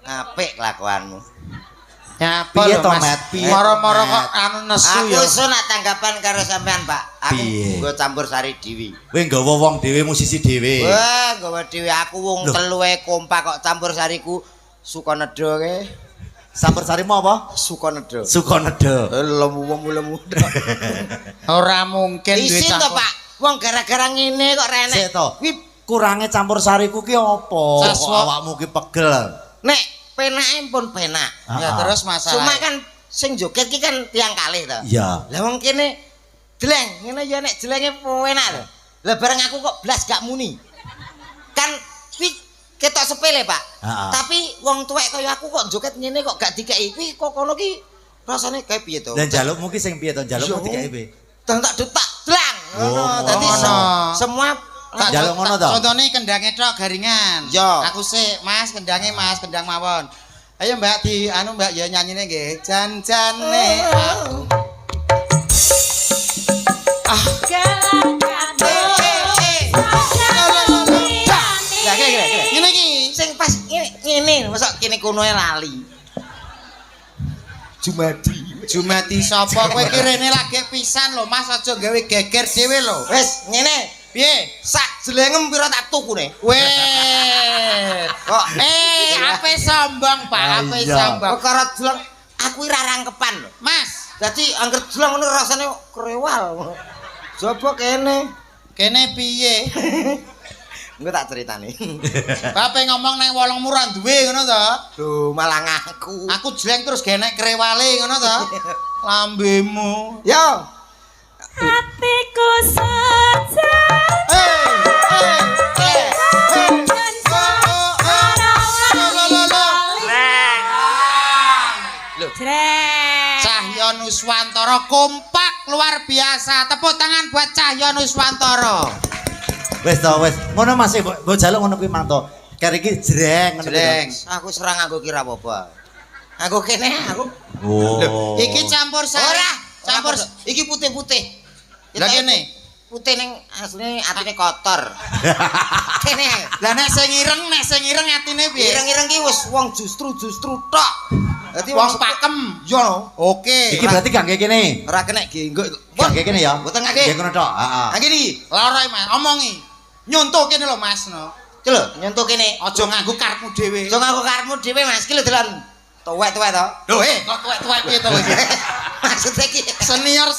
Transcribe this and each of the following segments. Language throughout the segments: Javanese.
Apik kelakuanmu. Ya Piye apa to, Mas? Met? Piye, Moro-moro Met? kok anu nesu Aku ya. iso nak tanggapan karo sampean, Pak. Aku Piye? nggo campur sari dhewe. Kowe nggawa wong dhewe musisi dhewe. Wah, gawe dhewe aku wong Loh. teluwe kompak kok campur sariku Sukonedo ke. Sampur sarimu apa? Sukonedo. Sukonedo. Lemu-lemu. Ora mungkin duwe Isin to, campur. Pak. Wong gara-gara ngene kok renek. Sik to. Kurange campur sariku ki apa? Kok Saswa- awakmu ki pegel. Nek penake pun penak. Ya terus masalah. Cuma kan sing joget ki kan tiang kalih to. Iya. Lah wong kene jeleng, ngene ya nek jelenge penak lho. Lah bareng aku kok blas gak muni. Kan kuwi ketok sepele, Pak. Heeh. Tapi wong tuwek kaya aku kok joget ngene kok gak dikeki kuwi kok kono ki rasane kae piye to? Dan jalukmu ki sing piye to? Jalukmu dikeki piye? Dan tak detak dlang. Oh, Dadi ngono. semua Tak Jaluk ngono to? Contone kendhange tok garingan. Yo. Aku sik, Mas, kendhange Mas, kendhang mawon. Ayo Mbak di anu Mbak ya nyanyine nggih. Jan-jane aku. Ya kira. Ngene iki. Sing pas ngene mosok kene kono lali. Jumati sapa kowe ki rene lagi pisan lho Mas, aja gawe geger dhewe lho. Wis ngene. Piye? Sak jelengem pira tak tukune. Weh. Kok Ape sombong, Pak? Ape Iya. sombong. perkara jeleng aku ora rangkepan lho. Mas, Dadi angger jeleng ngono rasane krewal. Coba kene. kene piye? Engko tak critani. Bape ngomong nang wolong murah duwe ngono to? Duh, malah ngaku. Aku jeleng terus genek krewale ngono to? Lambemu. Yo. Hatiku saja Cahyo Nuswantara kompak luar biasa. Tepuk tangan buat Cahyo Nuswantara. Wis to, wis. Ngono Mas, mbok jaluk ngono kuwi mang to. Kare iki jreng ngono kuwi to. Jeleng. Aku serang aku kira apa. Aku kene aku. Oh. Iki campur sari. Ora, Campur. iki putih-putih. Lah kene. Putih ning asline atine kotor. Kene. Lah nek sing ireng atine piye? Ireng-ireng ki wis wong justru tok. Dadi Wong pakem. Yo. Oke. Iki berarti gak kene. Ora kena genggo. Gak kene ya. Mboten Nggih ngake. ngono tok. Heeh. Ha kene. Lara Mas, omongi. Nyontoh kene lho Mas no. Lho, nyentuh kene. Aja nganggo karepmu dhewe. Aja ngaku karepmu dhewe Mas, ki lho delon. Tuwek-tuwek to. Lho kok tuwek-tuwek piye to iki? Maksudnya ki Senior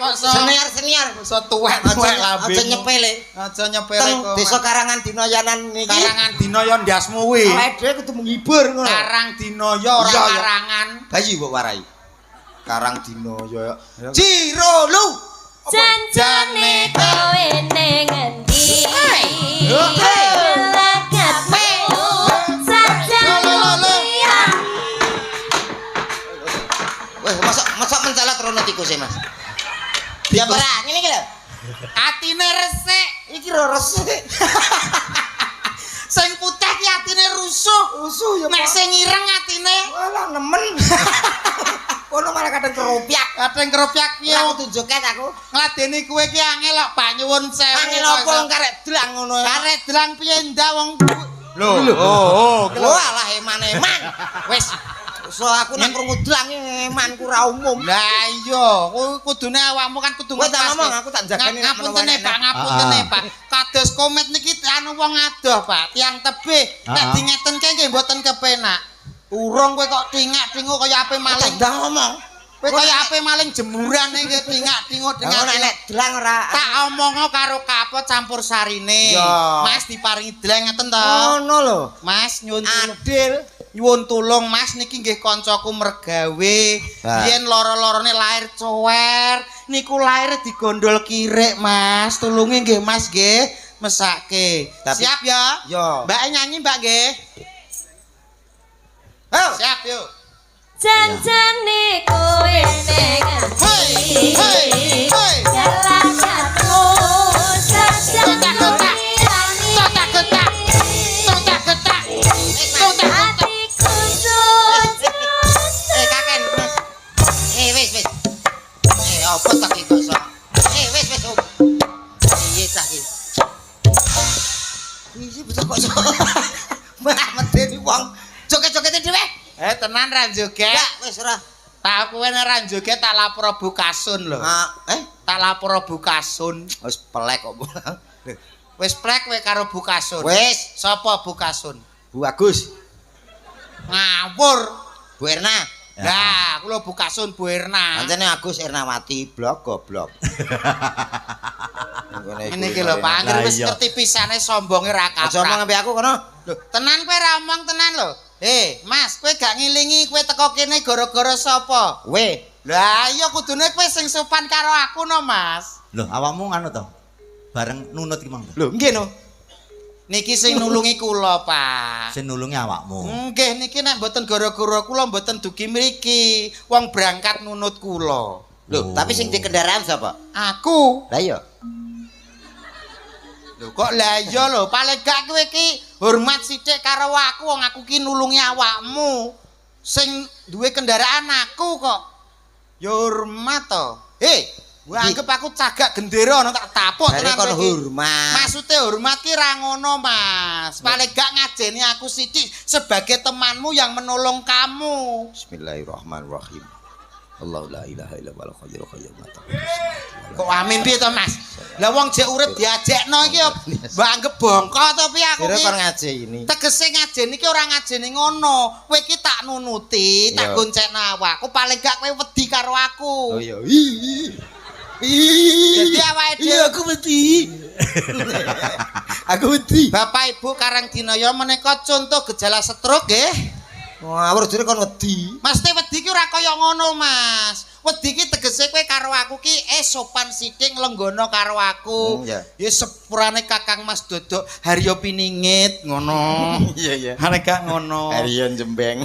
kok so. senior. So tuwek-tuwek lambe. Aja nyepele. Aja nyepele Teng kok. desa Karangan Dinoyanan niki. Karangan dina ya ndasmu kuwi. Awake dhewe kudu menghibur ngono. Karang dina ya ora Iya, iya. karangan. Bayi mbok warai. Karang Dinoyo. Jiro lu. janjane kowe ning endi lagatmu sajamu liya Weh, mosok mencalat rono tikus e, Mas. Ya ora, ngene iki lho. Atine resik. Iki ro resik. Sing putih ki atine rusuh. Rusuh ya. Nek sing ireng atine Walah nemen. Kono malah kadang keropyak. kadang keropyak piye. Ya aku tunjuket aku. Ngladeni kowe ki angel kok Pak nyuwun sewu. Angel apa wong karek dlang ngono. Karek delang piye ndak wong. Lho. Oh. Walah eman-eman. Wis so aku nek krungu dlang emanku ra umum. Lah iya, kudune awakmu kan kudu Kowe tak ngepas, ngomong Ki. aku tak jagani nek Ngapunten menawa Pak, ngapunten Pak. Kados komet niki anu wong adoh, Pak. Tiang tebih. Nek dingetenke nggih mboten kepenak. Urung kowe kok tingak-tinguk kaya ape maling. Ndang ngomong. Kowe kaya ape maling jemuran iki tingak-tinguk Ngono dengan nek dlang ora. tak omongo karo kapot campur sarine. Ya. Mas diparingi dleng ngeten to. Ngono lho. Mas nyuwun tulung. Adil. Nyuwun tulung Mas niki nggih kancaku mergawe. Yen loro-lorone lahir cower, niku lahir digondol kirik Mas. Tulungi nggih Mas nggih, mesake. Siap ya? Yo. Mbak nyanyi Mbak nggih. Ayo. Siap yuk. janjane kowe ning endi Hei. lagatmu sajamu Totak-totak. Totak-totak. Totak-totak. Totak-totak. hatiku sujud Kaken, Mas. Wis. Apa tak iki kok? Wis. Piye cah iki? Iki betul kok. Malah medeni wong Joget-jogete dhewe. Tenan ra joget. Ya, wis ora. Tak kowe nek ra joget tak lapor Bu Kasun lho. Tak lapor Bu Kasun. Wis pelek kok. Wis plek kowe karo Bu Kasun. Wis, Sapa Bu Kasun? Bu Agus, Ngawur. Bu Erna. Lah, kula Bu Kasun Bu Erna. Pancene Agus Ernawati blok goblok. Ngene iki lho, Pak. Angger wis ngerti pisane sombonge ra Aja omong kaprah. ambek aku kono. Lho, tenan kowe ra omong tenan lho. Mas, kowe gak ngilingi kowe teko kene gara-gara sapa? We, Lah, iya kudune kowe sing sopan karo aku no, Mas. Loh, awakmu anu to? Bareng nunut ki mang. lho nggih no. Niki sing nulungi kula, Pak. Sing nulungi awakmu. Nggih, niki nek mboten gara-gara kula mboten dugi mriki. Wong berangkat nunut kula. Lho, tapi sing di kendaraan sapa? Aku. Lah iya. Lho kok lah iya lho, paling gak kowe iki hormat sithik karo aku wong aku ki nulungi awakmu. Sing duwe kendaraan aku kok. Ya hormat to. Gua anggap aku cagak gendera ono tak tapuk Dari tenan kon kowe iki. hormat. Maksudnya hormat ki ra ngono, Mas. Paling gak ngajeni aku sithik sebagai temanmu yang menolong kamu. Bismillahirrahmanirrahim. Allahu la ilaha illa huwal hayyul qayyum. Kok amin piye to, Mas? Lah wong jek urip diajakno iki ya mbok anggap bongko to piye aku Kira ki? kon ngaji ini. Tegese ngajeni iki ora ngajeni ngono. Kowe iki tak nunuti, tak Iya. goncekno awakku, paling gak kowe wedi karo aku. Oh iya. Dadi awake dhewe aku wedi. Aku wedi. Bapak Ibu Karang Dinaya menika contoh gejala stroke nggih. Ngawur jare kon wedi. Mesti wedi ki ora kaya ngono, Mas. Wedi ki tegese kowe karo aku ki sopan sithik nglenggono karo aku. Ya. Ya sepurane Kakang Mas Dodok Haryo Piningit ngono. Iya iya. Arek gak ngono. Harian jembeng.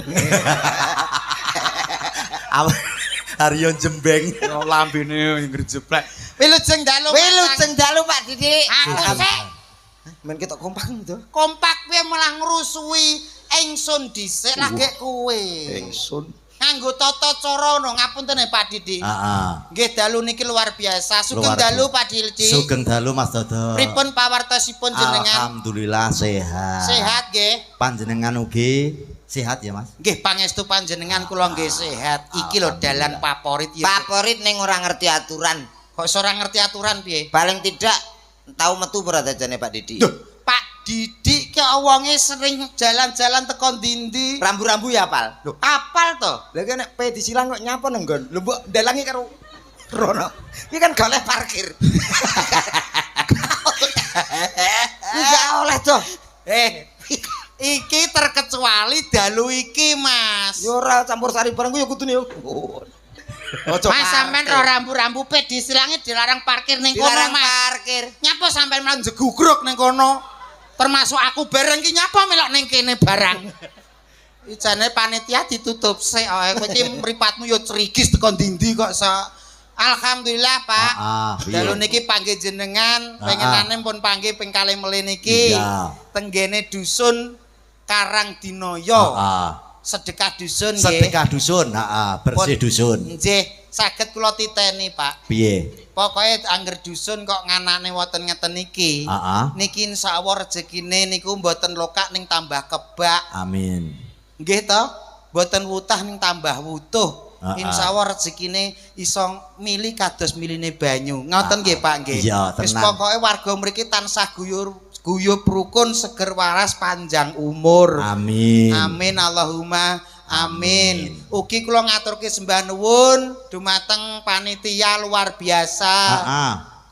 Haryon Jembeng. Lambene ngrejeplek. Wilujeng dalu. Wilujeng dalu Pak Didik. Aku sik Men ketok kompak to. kompak piye malah ngrusui ingsun dhisik lagi kowe. Ingsun. Nganggo tata cara ngono ngapunten Pak Didi. Heeh. Nggih dalu niki luar biasa. Sugeng Luar dalu biasa. Pak Didi. Sugeng dalu Mas Dodo. Pripun pawartosipun jenengan? Alhamdulillah sehat. Sehat nggih. Panjenengan ugi sehat ya, Mas? Nggih pangestu panjenengan kula nggih sehat. Iki lho dalan favorit ya. Favorit ning ora ngerti aturan. Kok ora ngerti aturan piye? Paling tidak tahu metu ora jane Pak Didi. Pak Didik ki wonge sering jalan-jalan teko ndi-ndi. Rambu-rambu ya apal. Lho, apal to? Lah ki nek pe disilang kok nyapa nang nggon. Lho mbok dalangi karo rono. Iki kan gak oleh parkir. Enggak oleh to. Iki terkecuali dalu iki, Mas. Yo ora campur sari bareng ku yo kudune yo. Mas sampean ro rambu-rambu pe disilangi dilarang parkir ning kono, Dilarang Mas. parkir. Nyapa sampean malah jegugruk ning kono? Termasuk aku bareng ki nyapa melok ning kene barang. Ijane panitia ditutup sik kowe iki mripatmu yo cerigis teko ndi-ndi kok Alhamdulillah, Pak. Dalu niki panggih jenengan, pengenane pun panggih ping kalih melih niki. Iya. Tenggene dusun Karang Dinaya. Sedekah dusun nggih. Sedekah dusun, bersih dusun. Nggih, saged kula titeni, Pak. Piye? Pokoke angger dusun kok nganane wonten ngeten iki. Niki insyaallah rezekine niku mboten lokak ning tambah kebak. Amin. Nggih to? Mboten wutah ning tambah wutuh. Insyaallah rezekine iso mili kados miline banyu. Ngoten nggih, Pak nggih. Iya, Wis tenang. pokoke warga mriki tansah guyub rukun seger waras panjang umur. Amin. Amin Allahumma amin. Ugi kula ngaturke sembah nuwun dumateng panitia luar biasa.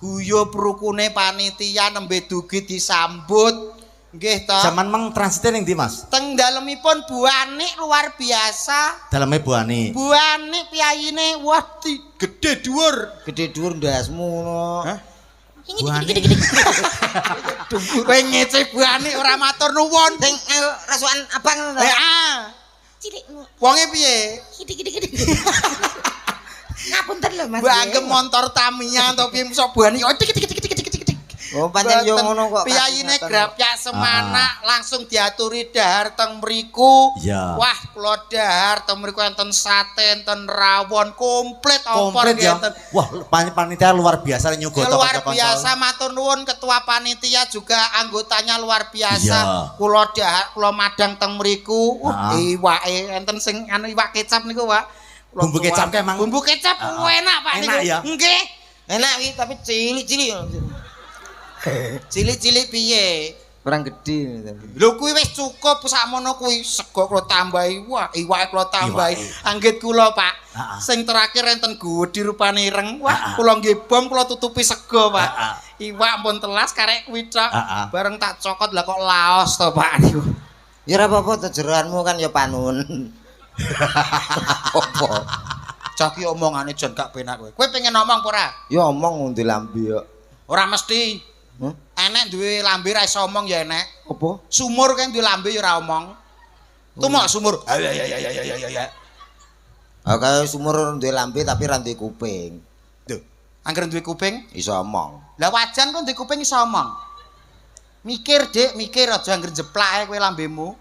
Guyub rukune panitia nembe dugi disambut. Nggih to. Zaman meng transite ning ndi, Mas? Teng dalemipun Bu Anik luar biasa. Daleme Bu Ani. Bu Anik piyayine wah gede dhuwur. Gede dhuwur ndasmu ngono. Hah? Kowe ngece Bu Anik ora matur nuwun. Sing rasukan abang ngono. Cilik Wonge piye? gede. Ngapunten lho Mas. Bu anggem montor Tamiya to piye sok Bu Anik. Oh, pancen yo ngono kok. Piyayine kasingatan. grapyak semanak langsung diaturi dahar teng mriku. Iya. Wah, kula dahar teng mriku enten sate, enten rawon, komplit opor Komplit ya. enten. Wah, panitia luar biasa nyuguh Luar biasa, matur nuwun ketua panitia juga anggotanya luar biasa. Iya. Kula dahar, kula madang teng mriku. Iwake enten sing anu iwak kecap niku, Pak. Kula Bumbu kecap ke emang? Bumbu kecap enak, Pak Enak niku. ya? Nggih. Enak wi tapi cilik-cilik. Cilik-cilik piye? Kurang gede. Lho kuwi wis cukup sakmono kuwi. Sego kula tambahi. Wah, iwake kula tambahi. Anggit kula, Pak. Sing terakhir enten gudi rupane ireng. Wah, kula nggih bom kula tutupi sego, Pak. Iwak pun telas karek kuwi tok. Bareng tak cokot lah kok laos to, Pak niku. Ya ora apa-apa to jeroanmu kan ya panun. Apa? Cah ki omongane jan gak penak kowe. Kowe pengen ngomong apa ora? Ya omong ngendi lambe yo. Ora mesti. Hah? Enek duwe lambe ra iso omong ya enek. Apa? Sumur kan duwe lambe ya ora omong. Tumok sumur. Ya. Ah kaya sumur duwe lambe tapi ra duwe kuping. Duh, angger duwe kuping, Iso omong. lah wajan kok duwe kuping iso omong. Mikir, Dik, mikir aja angger jeplak ae kowe lambemu.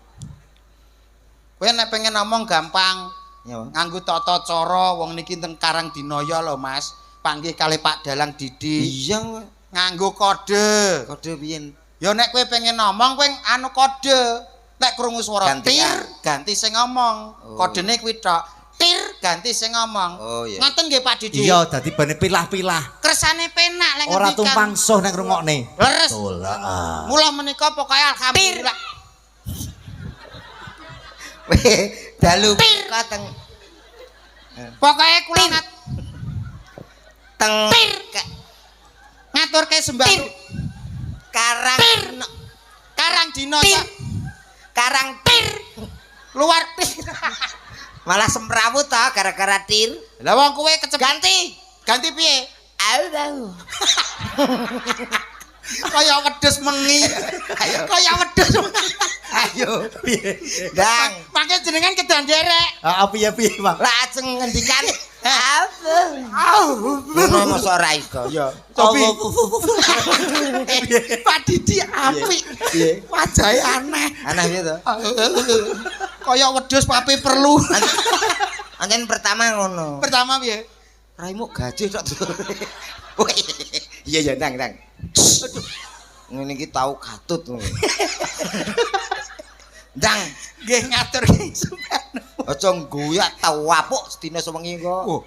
Kowe nek pengen ngomong gampang. Ya, Bang. Nganggo tata cara wong niki teng Karang Dinoyo lho, Mas. Panggih kalih Pak Dalang Didi. Iya, Bang. Nganggo kode. Kode piye? Ya nek kowe pengen ngomong kowe anu kode. Nek krungu swara Gantian. tir, ganti sing ngomong. Oh. Kodene kuwi tok. Tir, ganti sing ngomong. Oh, iya. Ngoten nggih Pak Didi. Iya, dadi bane pilah-pilah. Kersane penak lek Ora ngendikan. tumpang soh nek ngrungokne. Leres. Dolah. Mula menika pokoke alhamdulillah. Weh, dalu kateng Pokoke kula teng ngaturke sembah Karang Karang Dino Karang tir. luar. Malah semrawut ta gara-gara tir. Lah wong kowe kecep ganti piye? Tahu. Kaya wedhus mengi. Kaya wedhus. Ayo. Dang. Pakai jenengan kedan derek. Piye, Bang? Lah ajeng ngendikan apa? Ngono mosok ora iso. Ya. Cobi. Pak Didi apik. Wajahe aneh. Aneh piye to? Kaya wedhus pape perlu. Anjen pertama ngono. Pertama piye? Raimu gaji tok. Iya ya, Dang. Aduh. Ngene iki tau katut. Dang, Nggih ngatur ki sampean. aja nggoyak tau apuk sedina sewengi kok. Oh,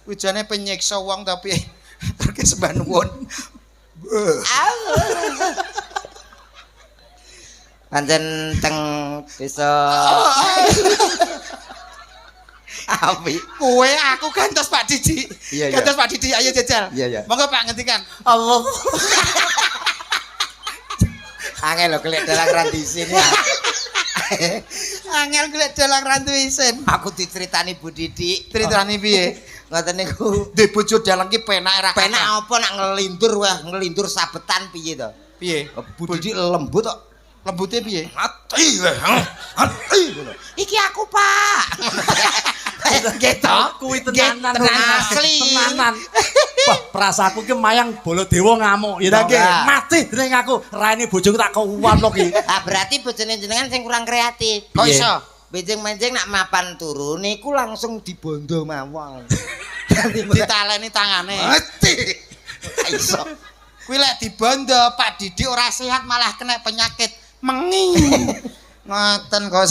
wijane penyiksa wong tapi terke sembah nuwun. Pancen teng desa Api. Kowe aku gantos Pak Didi. Iya, iya. Gantos Pak Didi ayo jajal. Iya, iya. Monggo Pak ngendikan. Allah. Angel lho kelek dalang randisin ya. Angel golek dalang rantu isin. Aku diceritani Bu Didi. Ceritane piye? Ngoten niku. Duwe bojo dalang ki penak ra Penak apa nak ngelindur wah, ngelindur sabetan piye to? piye? Bu Didi lembut kok. Lembute piye? Mati weh. Mati. Iki aku, Pak. Gitu. Kuwi tenanan. Asli. Tenanan. Wah, perasaanku ki mayang Baladewa ngamuk ya ta. Nggih. Mati dening aku. Raine bojoku tak kuwat lho ki. Ah berarti bojone jenengan sing kurang kreatif. Kok Piye? iso? Benjing-benjing nak mapan turu niku langsung dibondo mawon. Ditaleni tangane. Mati. Iso. Kuwi lek dibondo Pak Didi ora sehat malah kena penyakit mengi. Ngoten kok.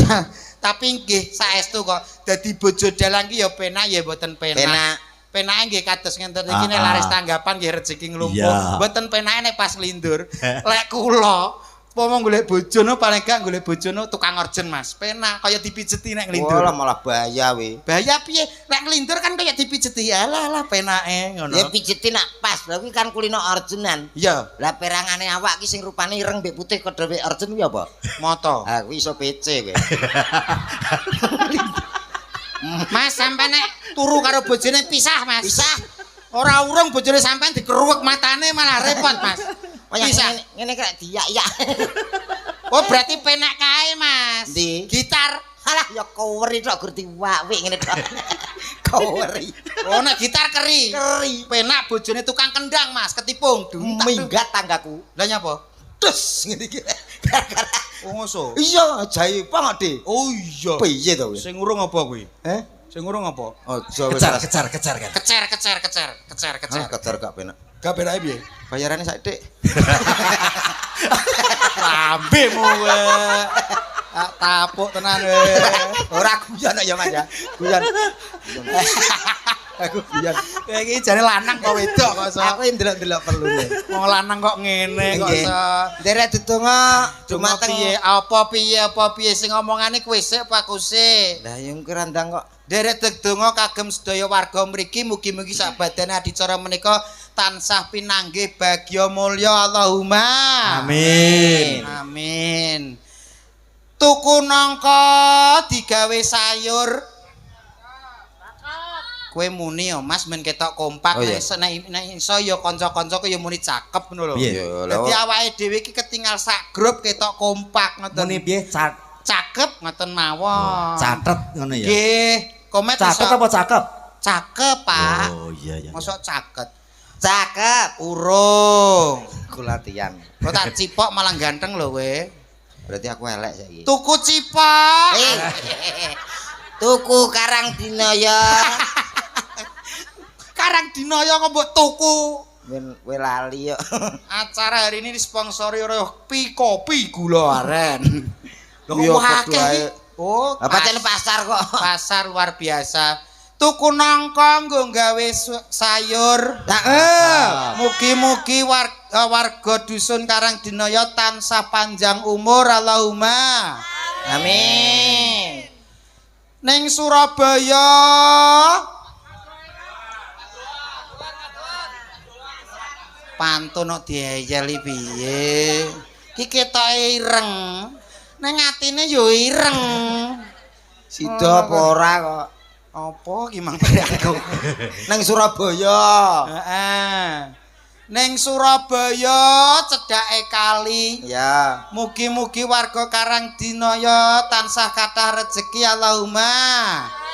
Tapi nggih saestu kok dadi bojo dalang ki ya penak ya mboten penak. Penak. Penake nggih kados ngenten iki nek laris tanggapan nggih rezeki nglumpuh. Iya. Mboten penake nek pas lindur. Lek kula pomo golek bojono paling gak golek bojono tukang orjen Mas. Penak kaya dipijeti nek nglindur. Wah malah bahaya we. Bahaya piye? Nek nglindur kan kaya dipijeti. Alah penake ngono. Ya pijeti nak pas, lha kuwi kan kulino orjenan. Iya, Lah perangane awak ki sing rupane ireng mbek putih kodho mbek orjen kuwi apa? moto. Ah kuwi iso PC kowe. Mas sampe nek turu karo bojone pisah, Mas. Pisah. Ora urung bojone sampean dikeruwek matane malah repot, Mas. Kaya Pisah. ngene krek diyak-yak. Oh, berarti penak kae, Mas. Ndi? Gitar. Alah ya cover itu gur diwawik ngene tok. Kori. Oh, nek gitar keri. Keri. Penak bojone tukang kendang, Mas, ketipung. Minggat tanggaku. Lah nyapa? Terus ngene iki. Gara-gara Oh, ngoso. iya jae banget, Dik. Oh iya. Piye to kuwi? Sing ngurung apa kuwi? Sing ngurung apa? Aja wis. Kejar kan. Kecer. Kejar gak penak. Gak penake piye? Bayarane sak Dik. Lambemu kowe. Tak tapuk tenan kowe. Ora guyon ya Mas ya. Guyon. Aku biyen. Kowe iki jane lanang kok wedok kok iso. Aku ndelok-ndelok perlune. Wong lanang kok ngene kok Nggih. iso. Derek dedonga Dumateng dumateng apa piye sing ngomongane kowe sik Pak Kusik. Lah yang kerandang kok. Derek dedonga kagem sedaya warga mriki mugi-mugi sak badane adicara menika tansah pinanggih bagya mulya Allahumma. Amin. Amin. Tuku nangka digawe sayur. Kowe muni ya Mas men ketok kompak Oh, iya. nek iso ya kanca-kancaku ya muni cakep ngono lho. Piye? Dadi awake dhewe iki ketinggal sak grup ketok kompak ngoten. Muni piye? Cakep ngoten mawon. Catet ngono ya. Nggih, komet Catet iso- apa cakep? Cakep, Pak. Oh iya. Mosok caket. Cakep. Urung. Aku latihan. Kok tak cipok malah ganteng lho kowe. Berarti aku elek saiki. Tuku cipok. Tuku Karang Dinaya. Karang Dinaya kok mbok tuku. Men kowe lali yo. Acara hari ini disponsori oleh Kopi Gula Aren. Lho Iya, kok padha akeh ae. iki? Oh, Apa pancen pasar kok. pasar luar biasa. Tuku nangka nggo gawe sayur. Nah, Mugi-mugi warga dusun Karang Dinaya tansah panjang umur Allahumma. amin. Ning Surabaya pantun kok diayeli piye? Iki ketoke ireng. Ning atine yo ireng. Sida apa ora kok. Apa ki mang aku? Nang Surabaya. Heeh. Ning Surabaya cedhake kali. Ya. Mugi-mugi warga Karang Dinaya tansah kathah rejeki Allahumma.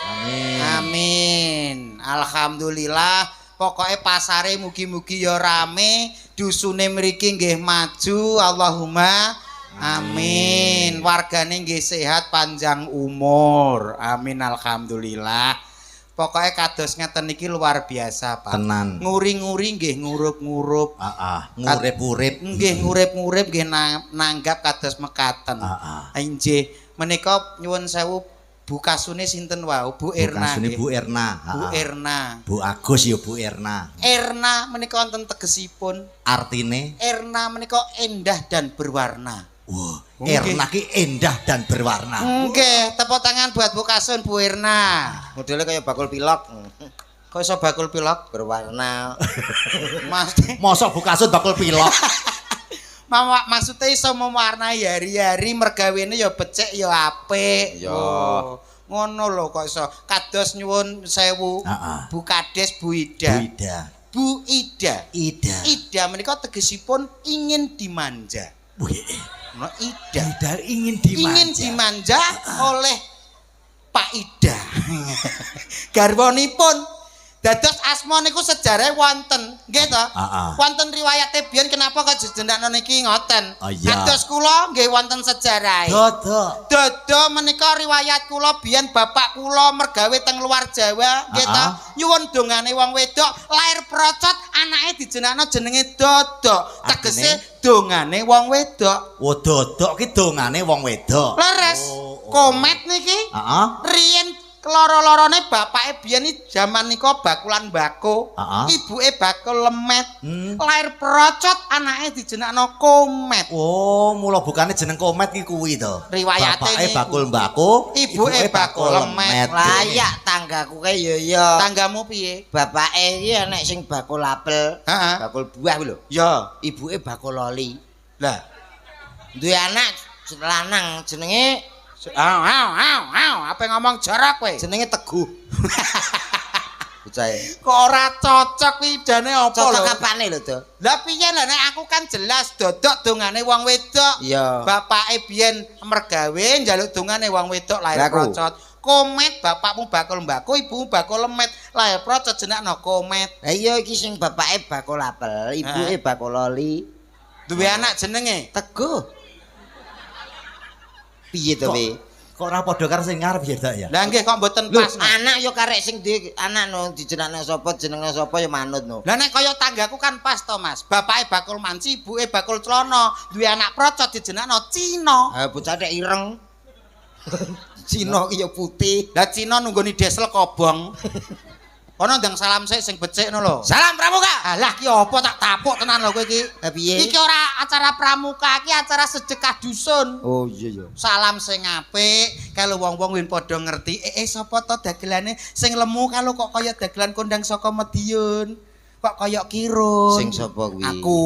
Amin. Amin. Alhamdulillah. Pokoke pasare mugi-mugi ya rame, dusune mriki nggih maju Allahumma. Amin. Wargane nggih sehat panjang umur. Amin alhamdulillah. Pokoke kados ngeten iki luar biasa, Pak. Tenan. Nguri-nguri nggih ngurup-ngurup. Ngurip-urip. Nggih ngurip-ngurip nggih nanggap kados mekaten. Inggih, menika nyuwun sewu Bu kasune sinten wau? Bu Erna. Kasune Bu Erna. Bu Erna. Bu Agus ya Bu Erna. Erna menika wonten tegesipun. Artine, Erna menika endah dan berwarna. wah, Nggih. Erna ki endah dan berwarna. Nggih, tepuk tangan buat Bu Kasun Bu Erna. Modelnya kayak bakul pilok. Kok iso bakul pilok? Berwarna. Mas, Mosok Bu Kasut bakul pilok. maksudnya iso mewarnai hari-hari mergawene ya becik ya apik. Ya. Oh, ngono lho kok iso. Kados nyuwun sewu. Bu Kades Bu Ida. Bu Ida. Bu Ida. Ida. Ida menika tegesipun ingin dimanja. Wih, No, Ida. Ida ingin dimanja. Ingin dimanja oleh Pak Ida. Garwanipun. Dados asma niku sejarah wonten, nggih to? Wonten riwayate biyen kenapa kok jenengan niki ngoten? Oh, iya. Kados kula nggih wonten sejarah. Dodo. Dodo menika riwayat kula biyen bapak kula mergawe teng luar Jawa, nggih to? Nyuwun dongane wong wedok lair procot anake dijenengno jenenge Dodo. Tegese dongane wong wedok. Oh, Dodok ki dongane wong wedok. Leres. Komet niki. Heeh. Riyen keloro-lorone bapake biyen iki jaman nika bakulan mbako. Ibuke bakul lemet. Lair procot anake dijenengno Komet. Oh, mula bukane jeneng Komet ki kuwi to. Riwayate bapake niku. bakul mbako, Ibuke bakul lemet. Layak tanggaku kae yo yo. Tanggamu piye? Bapake iki enek sing bakul apel, Heeh. bakul buah kuwi lho. Ya. Ibuke bakul loli. Lah. Duwe anak lanang jenenge Apa ngomong jorok kowe? jenenge Teguh. Bocah. Kok ora cocok widane apa lho? Cocok apane lho, Do? Lah piye lho nek aku kan jelas dodok dongane wong wedok. Iya. Bapake biyen mergawe njaluk dongane wong wedok lair Lah, aku. procot. Komet bapakmu bakul mbako, ibumu bakul lemet. Lahir procot jenakno Komet. Lah iya iki sing bapake bakul apel, ibuke bakul loli. Duwe anak jenenge Teguh. Piye to, Wi? Kok ora padha karo sing ngarep ya, Dak ya? Lah nggih kok mboten Lho, pas. anak yo karek sing duwe anak no dijenengno sapa jenenge sapa ya manut no. Lah nek kaya tanggaku kan pas to, Mas. Bapake bakul manci, ibuke bakul celana. Duwe anak procot dijenakno Cina. Ah bocah nek ireng. Cina ki yo putih. Lah Cina nunggoni desel kobong. Ono ndang salam sik sing becik ngono lho. Salam pramuka. Alah ki apa tak tapuk tenan lho kowe iki. Lah piye? Iki ora acara pramuka, iki acara sedekah dusun. Oh iya ya. Salam sing apik, kalau wong-wong win padha ngerti, sapa to dagelane sing lemu kalau kok kaya dagelan kondang saka Madiun. Kok kaya kirun. Sing sapa kuwi? Aku.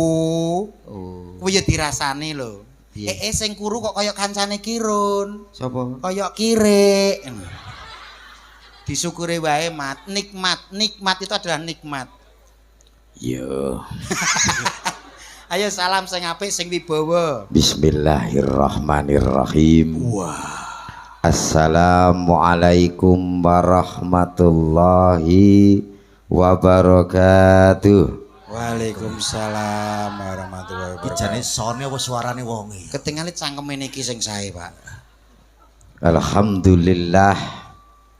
Oh. Kuwi ya dirasani lho. Piye? Sing kuru kok kaya kancane kirun. Sapa? Kaya kirik. Disyukuri wae mat, nikmat itu adalah nikmat. Yo, Ayo salam sing apik sing wibawa. bismillahirrahmanirrahim. Assalamualaikum warahmatullahi wabarakatuh. Waalaikumsalam warahmatullahi Iki jane sone apa suarane wonge? Ketinggalan cangkem iki sing sae, Pak.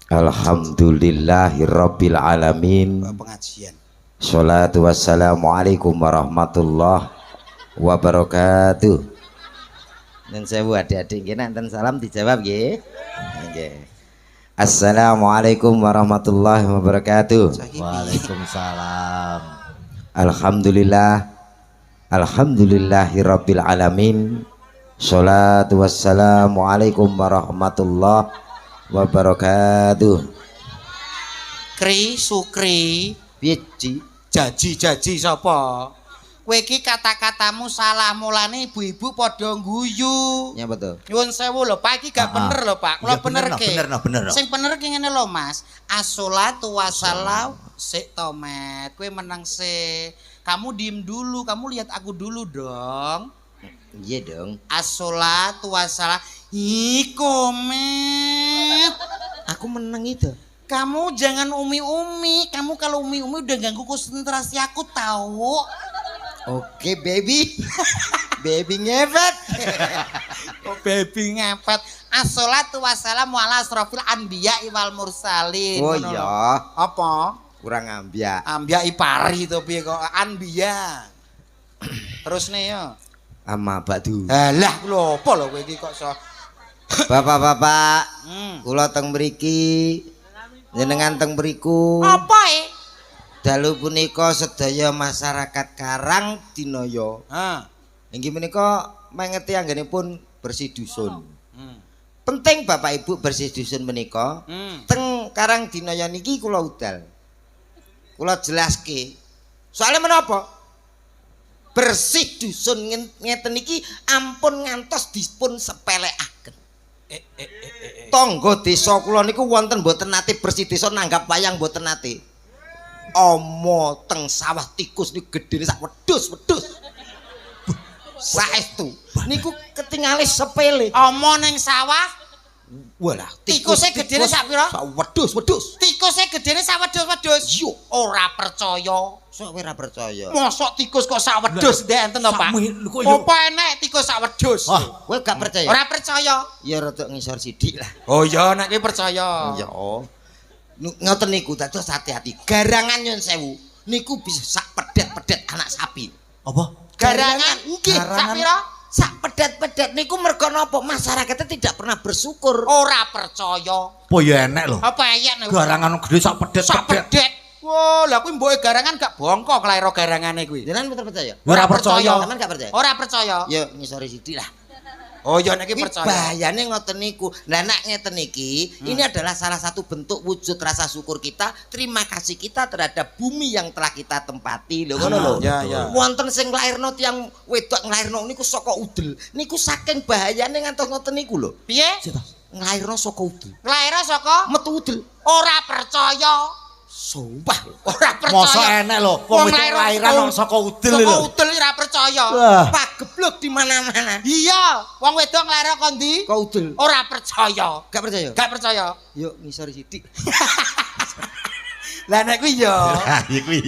Alhamdulillahirabbil alamin. Pengajian. Sholatu wassalamualaikum warahmatullahi wabarakatuh. Nen sewu adik-adik nggih nek salam dijawab nggih. Nggih. Assalamualaikum warahmatullahi wabarakatuh. Waalaikumsalam. Alhamdulillahirabbil alamin. Sholatu wassalamualaikum warahmatullahi wabarakatuh. Sukri, Piye, Ci? jaji sapa? Kowe iki kata-katamu salah mulane ibu-ibu padha guyu. Nyapa to? Nyuwun sewu lho, Pak iki gak bener lho, Pak. Kula Iya, bener, benerke. bener. Sing bener ki ngene lho, Mas. As-sholatu wassalam sik tomet. Kowe meneng sik. Kamu diem dulu, kamu lihat aku dulu dong. Iya dong. As-sholatu wassalam. Komet. Aku menang itu. Kamu jangan umi-umi. Kamu kalau umi-umi udah ganggu konsentrasi aku tahu. Oke, baby. Baby ngepet. Oh, baby ngepet. As-sholatu wassalamu ala asrofil anbiya wal mursalin. Oh Ngono iya. lho. Apa? Kurang ambyak. Ambiya ipari to piye kok anbiya. Terus nih yo. Ama badu. Alah lho apa lho kowe iki kok iso. Bapak-bapak, kula teng mriki. Jenengan teng mriku. Apa Dalu punika sedaya masyarakat Karang Dinaya. Ha. Inggih menika mengeti anggenipun bersih dusun. Penting Bapak Ibu bersih dusun menika. Teng Karang Dinaya niki kula udal. Kula jelaske. Soalnya menapa? Bersih dusun ngeten niki ampun ngantos dipun sepelekaken. Tangga desa kula niku wonten mboten nate bersih desa nanggap wayang mboten nate. Omo teng sawah tikus niku gedene sak wedhus. Saestu. Niku ketingale sepele. Omo ning sawah Walah, Tikusnya gedene sak pira? Sak wedhus. tikusnya gedene sak wedhus-wedhus. Yo, Ora percaya. sok ora percaya. Mosok tikus kok sak wedhus ndek enten to, Pak? Sakmu kok yo- Apa enek tikus sak wedhus? Wah, Kowe gak percaya? Ora percaya. Ya rada ngisor sithik lah. Oh iya nek kowe percaya. Ya. Ngoten niku dados hati-hati. Garangan nyun sewu. Niku bisa sak pedet-pedet anak sapi. Apa? Garangan nggih sak Garangan. pira? Sak pedet-pedet niku mergo napa? Masyarakatnya tidak pernah bersyukur. Ora percaya. Apa ya enek lho. Apa ayat nek Garangan gede sak pedet. sak pedet. Wah, lah kuwi mboke garangan gak bongkok lairo garangane kuwi. Jenengan bener percaya? Ora percaya. Sampeyan gak percaya? Ora percaya. Ya ngisori sithik lah. Oh ya nek iki Iki percaya. bahayane ngoten niku. Lah nek ngeten iki, ini adalah salah satu bentuk wujud rasa syukur kita, terima kasih kita terhadap bumi yang telah kita tempati. Lho ngono lho. Ya, ya. Wonten sing nglairno tiyang wedok nglairno niku saka udel. Niku saking bahayane ngantos ngoten niku lho. Piye? Nglairno saka udel. Lair saka Metu udel. ora percaya. Sumpah, ora percaya. Mosok enek lho, wong itu lairan saka udel lho. Saka udel ora percaya. Wah. Pak geblok di mana-mana. Iya, wong wedok nglair kok ndi? Kok udel? Ora percaya. Gak percaya? Gak percaya. Yuk ngisor sithik. Lah nek kuwi ya. Ya kuwi.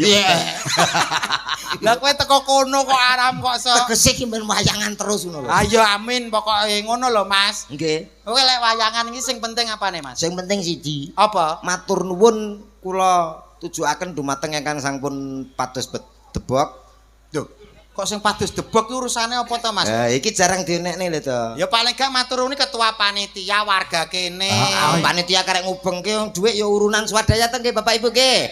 Lah kowe teko kono kok aram kok so. Tegese ki men wayangan terus ngono lho. Ayo amin pokoke ngono lho Mas. Nggih. Kowe lek wayangan iki sing penting apane Mas? Sing penting siji, Apa? matur nuwun kula tujuaken dumateng ingkang sampun pados debok. Lho, kok sing padus debok ki urusane apa to Mas? Iki jarang dienekne lho to. Ya paling gak matur nuwun ketua panitia warga kene. Panitia karek ngubengke wong dhuwit ya urunan swadaya teng nggih Bapak Ibu nggih.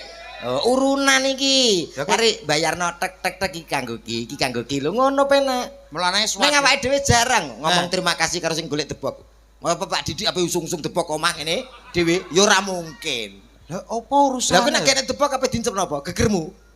Urunan iki. Kari bayarno tek tek tek iki kanggo ki lho ngono penak. Mulane Ning awake dhewe jarang ngomong terima kasih karo sing golek debok. Apa Pak Didik ape usung-usung debok omah ngene dhewe ya ora mungkin. Lah apa urusane? Lah kowe nek kene debok ape dincep napa? Gegermu.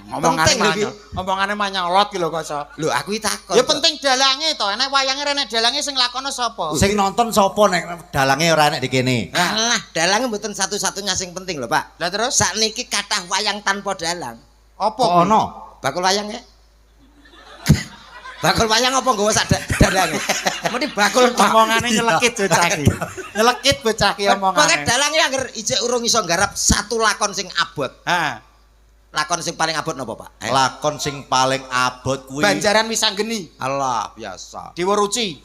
Omongane manyolot ki lho kok so. Lho aku iki takon. Ya penting dalange to, enek wayange enek dalange sing lakono sapa? Sing nonton sapa nek dalange ora enek di kene. Alah, dalange mboten satu-satunya sing penting lho, Pak. Lah terus Sakniki kathah wayang tanpa dalang. apa? Kok ono? Bakul wayang ya? Bakul wayang apa nggawa sak dalange? Mesti bakul Omongane nyelekit bocah iki. Nyelekit bocah iki Pokoke omongane. dalange angger ijek urung iso nggarap satu lakon sing abot. Ha. Lakon sing paling abot napa, Pak? Lakon sing paling abot kuwi. Banjaran Wisanggeni, Allah biasa. Dewa Ruci.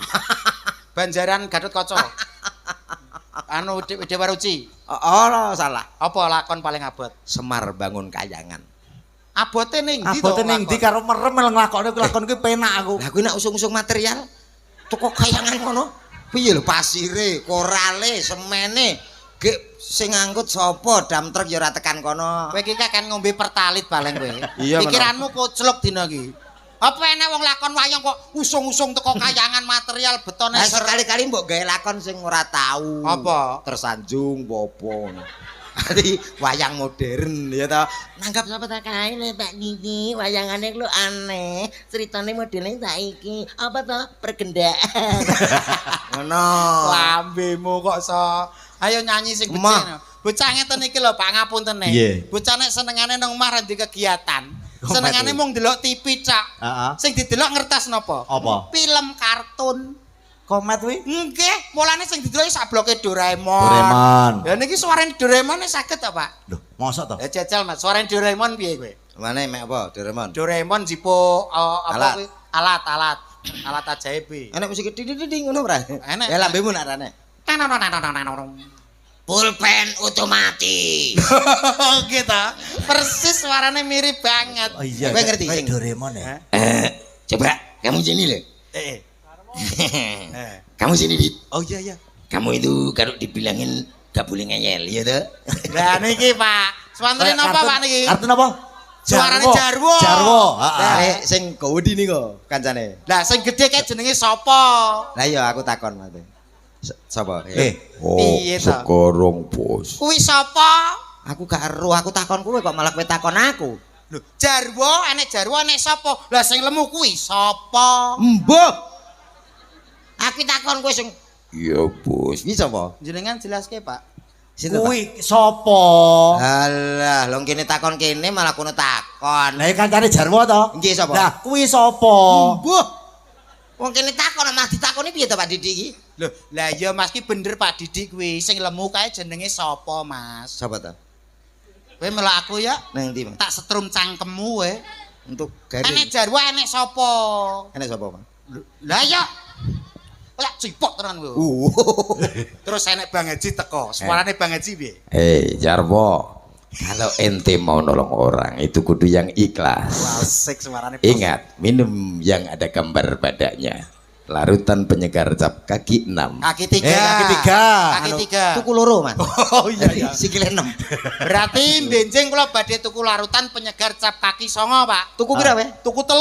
Banjaran Gatotkaca. Anu Dewa Ruci. Oh, salah. Apa lakon paling abot? Semar bangun kayangan. Abote ning ndi to? Abote ning ndi karo merem nglakone lakon kuwi penak aku. Lah kuwi nek usung-usung material toko kayangan ngono. Piye lho pasire, korale, semene, gek sing ngangkut sapa dam truk ya ora tekan kono. Kowe iki kan ngombe pertalit paling kowe. Iya, Pikiranmu koclok dina iki. Apa enek wong lakon wayang kok usung-usung teko kayangan material betone Lah sekali-kali mbok gawe lakon sing ora tahu. Apa? Tersanjung popo. Jadi wayang modern ya toh. Nanggap sapa ta kae le Pak Niki, wayangane lu aneh, ceritane modelnya saiki. Apa toh? Pergendaan. Ngono. lambemu kok so. Ayo nyanyi sing becik. Emah. Bocah ngeten iki lho Pak ngapunten nek. Iya. Bocah nek senengane nang omah ra di kegiatan. Oh, Senengane mati. mung delok TV cak. Heeh. Sing didelok ngertas napa? Apa? Film kartun. Komet kuwi. Nggih, mulane sing didelok sak bloke Doraemon. Doraemon. Ya niki suarane Doraemon saged ta, Pak? Lho, mosok to? Ya jajal Mas, suarane Doraemon piye kowe? Mana mek apa? Doraemon. Doraemon jipo Alat. apa kuwi? Alat. Alat ajaib. Enak musik ding ngono ora? Enak. Ya lambemu nak rane. Pulpen otomatis. Gitu. Persis suarane mirip banget. Oh iya. Kowe ngerti kayak sing? Doraemon ya? Coba kamu sini loh. Eh. Kamu sini Dit. Oh iya. Kamu itu kalau dibilangin gak boleh ngeyel ya toh. Lah niki Pak, swanten napa Pak niki? Arti napa? Suarane Jarwo. Jarwo, Nah, heeh. sing gawedi niku kancane. Lah sing gedhe kae jenenge sapa? Lah iya aku takon mate. Sapa? Piye to? Sekarang bos. Kuwi sapa? Aku gak ero, aku takon kowe kok malah kowe takon aku. Lho, Jarwo, enek sapa? Lah sing lemu kuwi sapa? Mbah. Aku takon kowe sing Iya bos. iki sapa? Jenengan jelaske, Pak. Sinten, Pak? Kuwi sapa? Alah, lho kene takon kene malah kono takon. Lah kancane Jarwo to? Nggih sapa? Lah kuwi sapa? Mbah. Wong kene takon malah ditakoni piye to Pak Didik iki? Lho, lah iya Mas ki bener Pak Didik kuwi. Sing lemu kae jenenge sapa, Mas? Sapa to? Kowe melok aku ya. Nang ndi, Mas? Tak setrum cangkemmu we. Untuk Enek garing. Jarwo, enek sapa? Enek sapa, Mas? Lah iya. Lah cipok tenan kowe. Terus enek Bang Haji teko. Suarane Bang Haji piye? Jarwo. Kalau ente mau nolong orang itu kudu yang ikhlas. Asik suarane. Ingat, minum yang ada gambar badannya. Larutan penyegar cap kaki 6. Kaki 3. Kaki 3. Kaki 3. Tuku loro, Mas. Oh iya. Sikile 6. Berarti benjing kula badhe tuku larutan penyegar cap kaki 9, Pak. Tuku pira, we? Tuku 3.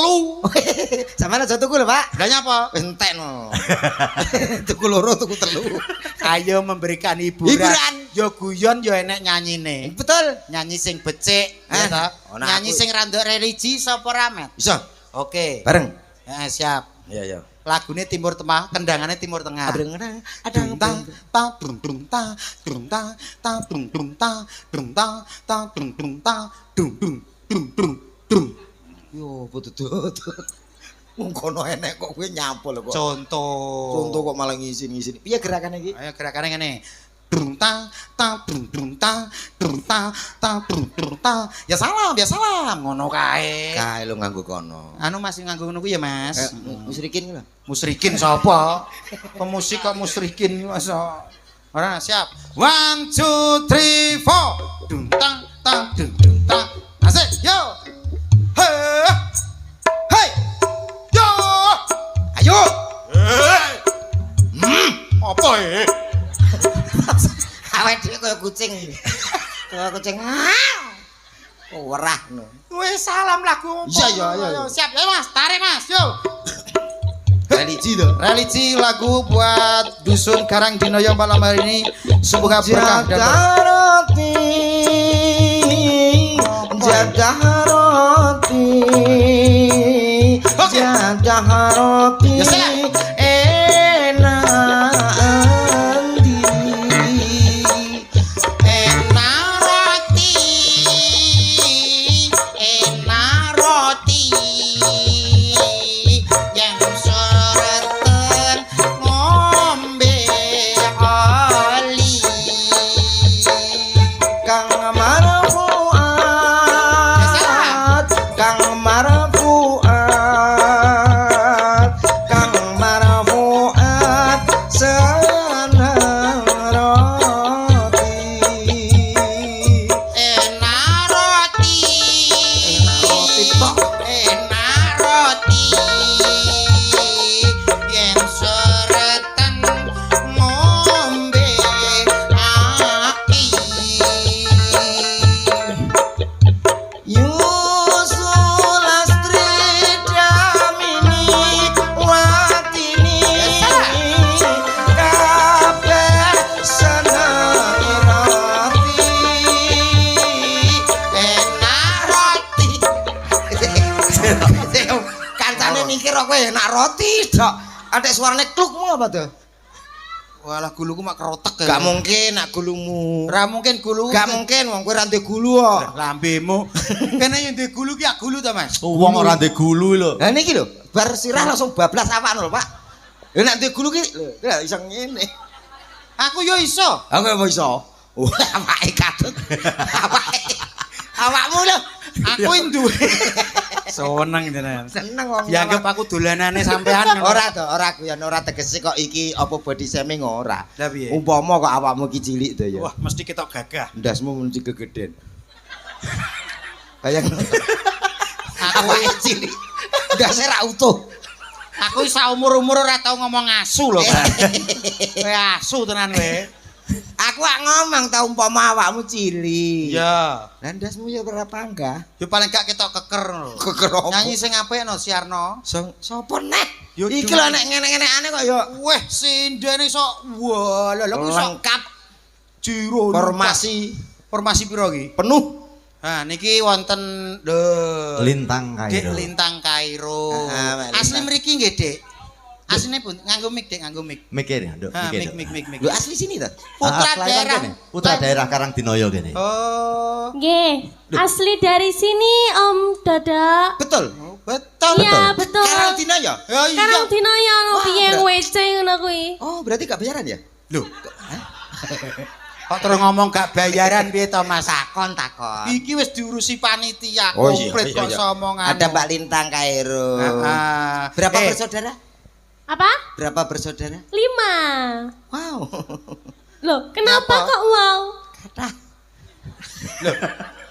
Sampeyan aja tuku lho, Pak. Lah nyapa? Wis entekno. Tuku loro, tuku telu. Ayo memberikan hiburan. Hiburan. Yo guyon yo enek nyanyine. Betul. Nyanyi sing becik, ya ta? Ono Nyanyi aku. sing randok religi sapa ramet? Bisa. Oke. Bareng. Siap. Iya, iya. Lagune Timur Tengah, kendangane Timur Tengah. Dung ta ta dung ta dung ta ta dung ta dung. Yo betut. Wong kono enek kok kowe nyampul kok. Contoh. Contoh kok malah ngisin-ngisin. Piye gerakannya iki? Ayo gerakannya ngene. Dung ta ta dung ta dung ta dung ta. Ya salam ngono kae. Kae lo nganggo kono. Anu masih nganggo ngono kuwi ya, Mas. Musrikin lho. Musrikin sapa? Pemusik kok musrikin masa. Ora siap. 1 2 3 4. Dung tang tang dung tang. Asik, yo. Hei. Hei. Yo. Ayo. Apa e? Awake dhewe kaya kucing. Kaya kucing. Werah no. Wis salam lagu. Iya, iya. Siap ya, Mas. Tarik, Mas. Yo. Religi to. Religi lagu buat Dusun Karangdinoyo malam hari ini. Semoga berkah dan Jagaroti. Jagaroti. Jagaroti. Ya, saya. Adek suarane klukmu apa tuh? Walah guluku mak kerotek Gak mungkin nak gulumu. Ora mungkin gulu. Gak mungkin wong kowe ra ndek gulu kok. Lambemu. Kene yang ndek gulu ki gulu ta, Mas? Wong ora ndek gulu lho. Lah niki lho, bar sirah langsung bablas awak lho, Pak. Lah nek ndek gulu ki lho, iso ngene. Aku yo iso. Aku apa iso? Wah, awake katut. Awakmu lho. Aku duwe. Seneng jenengan. Seneng wong. Dianggap aku dolanane sampean. Ora to, ora guyon, ora tegese kok iki apa body shaming ora. Lah piye? Umpama kok awakmu ki cilik to ya. Wah, mesti ketok gagah. Ndasmu mesti kegeden. Bayang. Aku cilik. Ndase ra utuh. Aku saumur-umur ora tau ngomong asu lho, Pak. Kowe asu tenan kowe. Aku ngomong ta umpama awakmu cilik. Iya. Lah ndasmu ya ora panggah. Yo paling gak ketok keker lho. Keker apa? Nyanyi sing apik no Siarno. Sopo nek? Yo, Iki lho nek ngene-ngenekane kok ya Weh, sindene sok wah lho kok sok lengkap jiro formasi piro iki? penuh. Nah, niki wonten Lintang Dek Kairo. Lintang Kairo. Ah, Asli mriki nggih, Dek. Asline pun nganggo mic, Dek, nganggo mic. Mikir ya, Nduk, Ha, mikir. mic. Lho asli sini ta? Putra daerah. Putra daerah Karangdinoyo kene. Oh, Nggih, asli dari sini Om Dadak. Betul. betul. Iya, betul. Karantina ya? Ya iya. Karangdinoyo no Wah, piye berat. WC ngono kuwi. Oh, berarti gak bayaran ya? Lho. Kok terus ngomong gak bayaran piye to, Mas? Takon. Iki wis diurusi panitia Oh, iya, komplit iya, kok iya. somongan. Ada Mbak Lintang Kairo. Berapa bersaudara? Apa? Berapa bersaudara? 5. Wow. Loh, kenapa Kenapa? kok wow? Kata. Lho,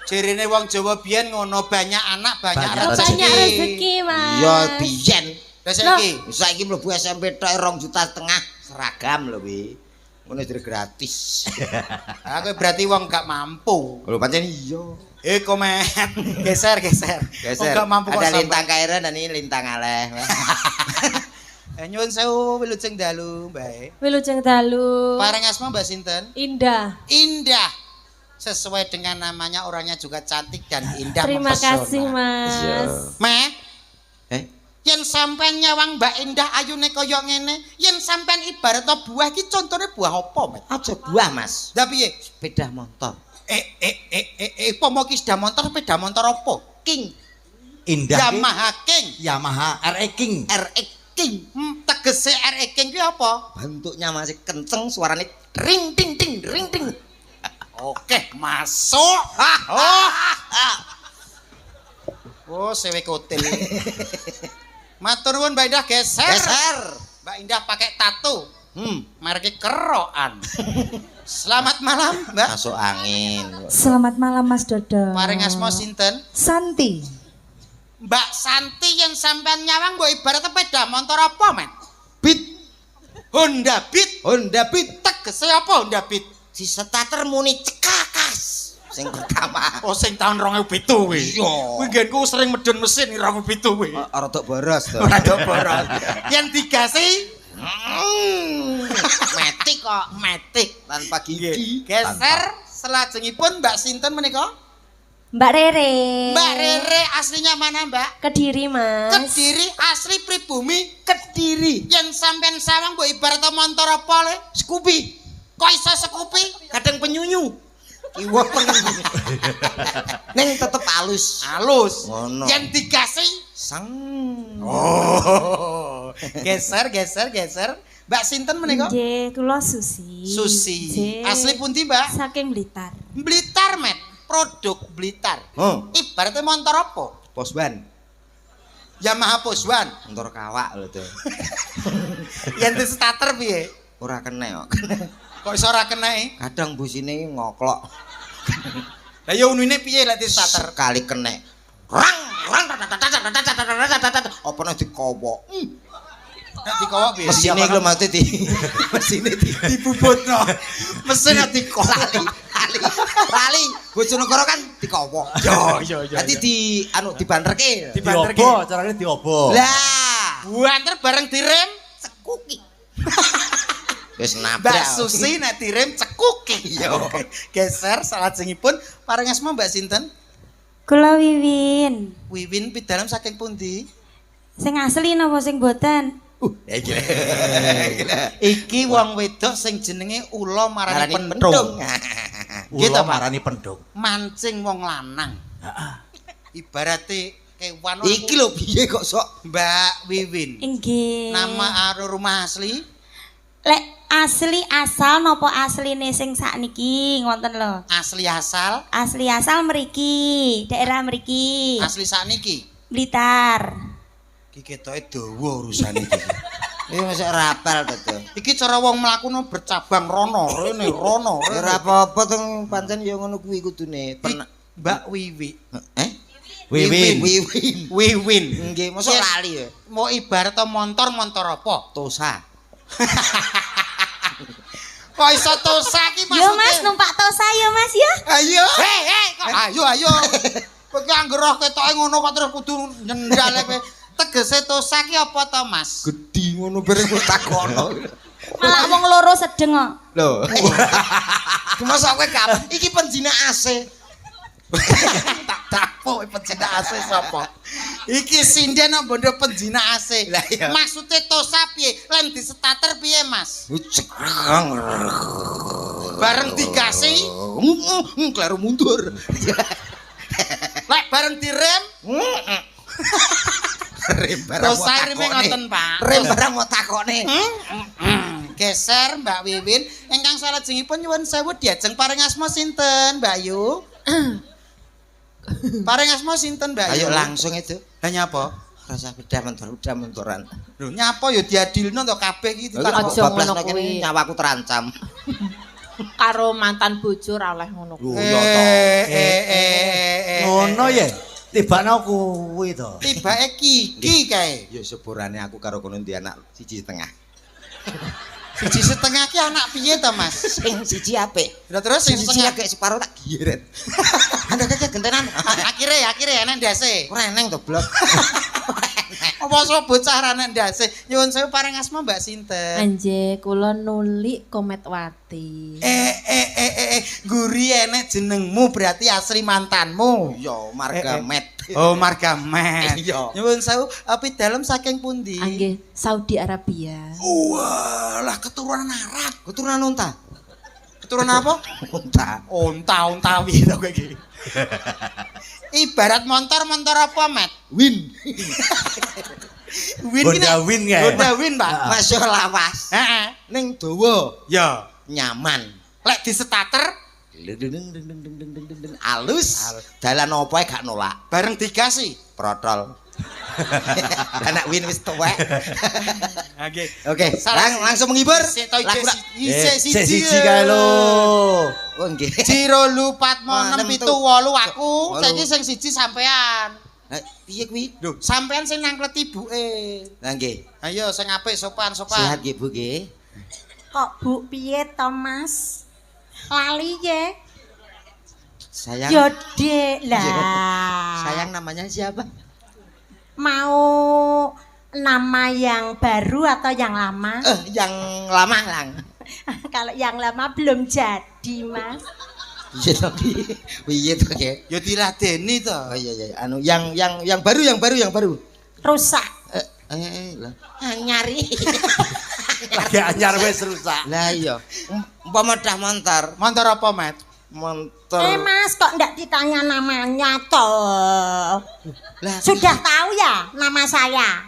cirine wong Jawa biyen ngono, banyak anak banyak Banyak rezeki. Banyak rezeki, Mas. Ya biyen. Lah saiki Saiki mlebu SMP tok 2,5 juta seragam lho kuwi. Ngono jadi gratis. aku berarti wong gak mampu. Lho pancen iya. Komen. Geser. Wong gak mampu kok Ada sampai. Lintang Kairo dan ini Lintang Aleh. Nyuwun sewu wilujeng dalu, Mbak. Wilujeng dalu. Pareng asma Mbak sinten? Indah. Indah. Sesuai dengan namanya orangnya juga cantik dan indah Terima mempesona. kasih, Mas. Meh, Eh, Yen sampean nyawang Mbak Indah ayune kaya ngene, yen sampean ibarat buah iki contone buah apa, Met? Aja buah, Mas. Lah piye? Sepeda motor. Pomo ki sepeda motor apa? King. Indah. Yamaha King. Yamaha RE King. RX King. Tegese RX King ki apa? Bentuknya masih kenceng, suaranya ring ting ting ring ting. Oke, masuk. Oh, sewe kotil. Matur nuwun Mbak Indah geser. Geser. Mbak Indah pakai tato. Merek kerokan. Selamat malam, Mbak. Masuk angin. Selamat malam Mas Dodo. Paring asma sinten? Santi. Mbak Santi yang sampean nyawang mbok ibarat sepeda motor apa, Men? Beat. Honda Beat. Honda Beat. Tegese apa Honda Beat? Si starter muni cekakas. Sing pertama. Oh, sing tahun 2007 kuwi. Iya. Kuwi nggenku sering medun mesin 2007 kuwi. Rada boros to. Rada boros. Yen digasi Metik kok, metik tanpa gigi. geser selajengipun Mbak sinten menika? Mbak Rere. Mbak Rere aslinya mana, Mbak? Kediri, Mas. Kediri asli pribumi. Kediri. Yen sampean sawang mbok ibarat montor apa le? Scoopy. Kok iso Scoopy? Kadang penyunyu. Kiwa pengen. Neng tetep halus. Halus. Ngono. Yen digasi Sang. oh. Geser. Mbak sinten menika? Nggih, kula Susi. Susi. Nggih. Asli pundi, Mbak? Saking Blitar. Blitar, Met. Produk Blitar. Oh, Ibaratnya motor apa? Posban. Yamaha Poswan. Motor kawak lho tuh. Yen di starter piye? Ora kena kok. Kok iso ora kenek? Kadang busine ngoklok. Lah ya unine piye lek di starter? Sekali kena. Rang rang. Apa nek dikowok? Nek dikowok piye? Mesine iku lho mate di. Mesine di. dibubutno. Mesin nek dikowok. Lali. Bojonegoro kan dikowok. Yo. Nanti di anu dibanterke. Diobo, carane diobo. Lah, Buanter bareng direm cekuki. Wis Mbak nabrak. Susi nek direm cekuki. Yo. Geser salajengipun paring asma Mbak sinten? Kula Wiwin. Wiwin pidalem saking pundi? Sing asli napa sing boten? Iki wong wedok sing jenenge Ula marani Marani pentung. Gitu Gitu, Pak. marani pendung. Mancing wong lanang. Ibarate kewan Iki lho piye kok sok Mbak Wiwin. Inggih. Nama rumah asli? Lek asli asal napa asline sing sakniki ngoten lho. Asli asal? Asli asal mriki, daerah mriki. Asli sakniki. Blitar. Iki ketoke dawa urusane iki. iki masih rapal to. Iki cara wong mlakuno bercabang rono, rene rono. Ya ora apa-apa teng pancen ya ngono kuwi kudune. Mbak Wiwi. Wiwin. Wiwin. Nggih, mosok lali ya. Mau ibarat montor apa? Tosa. Kok iso tosa ki maksudnya? Yo Mas numpak Tosa yo Mas ya. Ayo. Ayo. Kowe ki anggere roh ketoke ngono kok terus kudu nyendal kowe. Tegese tosa ki apa to, Mas? Gedhi ngono bareng kok takono. Malah wong loro sedeng kok. Lho. Masa kowe gak iki penjina AC. Tak tapo penjina AC sapa? Iki sinden nang bondo penjina AC. Lah iya. Maksude tosa piye? Lan di starter piye, Mas? Bareng digasi, Kleru mundur. lek bareng direm, Rem barang mau tosa rime takone. ngoten, Pak. Rem barang mau takone. Geser Mbak Wiwin, ingkang salajengipun nyuwun sewu diajeng paring asma sinten, Mbak Yu? Paring asma sinten, Mbak Yu? Ayo langsung itu. Lah nyapa? Rasa beda mentoran. Lho nyapa ya diadilno to kabeh iki Aja Aja ngono ngono kuwi. nyawaku terancam. Karo mantan bojo ra oleh ngono kuwi. Lho ya to. Ngono ya. Tibakno kuwi to. Tibake Kiki kae. Ya seburane aku karo kono ndi anak 1,5. Siji setengah ki anak piye to, Mas? Sing siji apik. Lah terus sing Sing siji setengah akeh separo tak giret. Anda kakek gentenan. akhire enek ndase. Ora eneng to blok. Apa so bocah ra enek ndase? Nyuwun sewu paring asma Mbak sinten? Anje kula Nuli Kometwati. Guri enek jenengmu berarti asli mantanmu. Yo marga met. Oh, marga Met. Iya. Nyuwun sewu, api dalem saking pundi? Nggih, Saudi Arabia. Wah, lah keturunan Arab. Keturunan unta. Keturunan apa? Unta. Unta-untawi to kowe iki. Ibarat motor apa, Met? Win. Win Honda Win kae. Honda Win, Pak. Masuk lawas. Heeh. Ning dawa Ya, nyaman. lek di starter Alus. Dalan apa ae gak nolak. bareng digas sih. Protol. Anak Win wis tuwek. Oke. Oke, langsung menghibur. Lagu Siji kae lho. Oh nggih. Jiro lupat mo 6 7 8 aku. Walu. Saiki sing siji sampean. Piye kuwi? Lho, sampean sing nangklet ibuke. Lah nggih. Ayo sing apik sopan. Sehat nggih Bu nggih. Kok Bu piye to Mas? Lali ye. Sayang. Yo Dek lah. Sayang namanya siapa? Mau nama yang baru atau yang lama? Yang lama lang. Kalau yang lama belum jadi, Mas. Iya tapi piye to nggih? Ya diladeni to. Oh iya anu yang baru. Rusak. Lah. Nyari. Lagi anyar wis rusak. Lah iya. Umpama dah montor. Montor apa, Met? Montor. Mas kok enggak ditanya namanya toh? Lah Sudah tahu ya nama saya?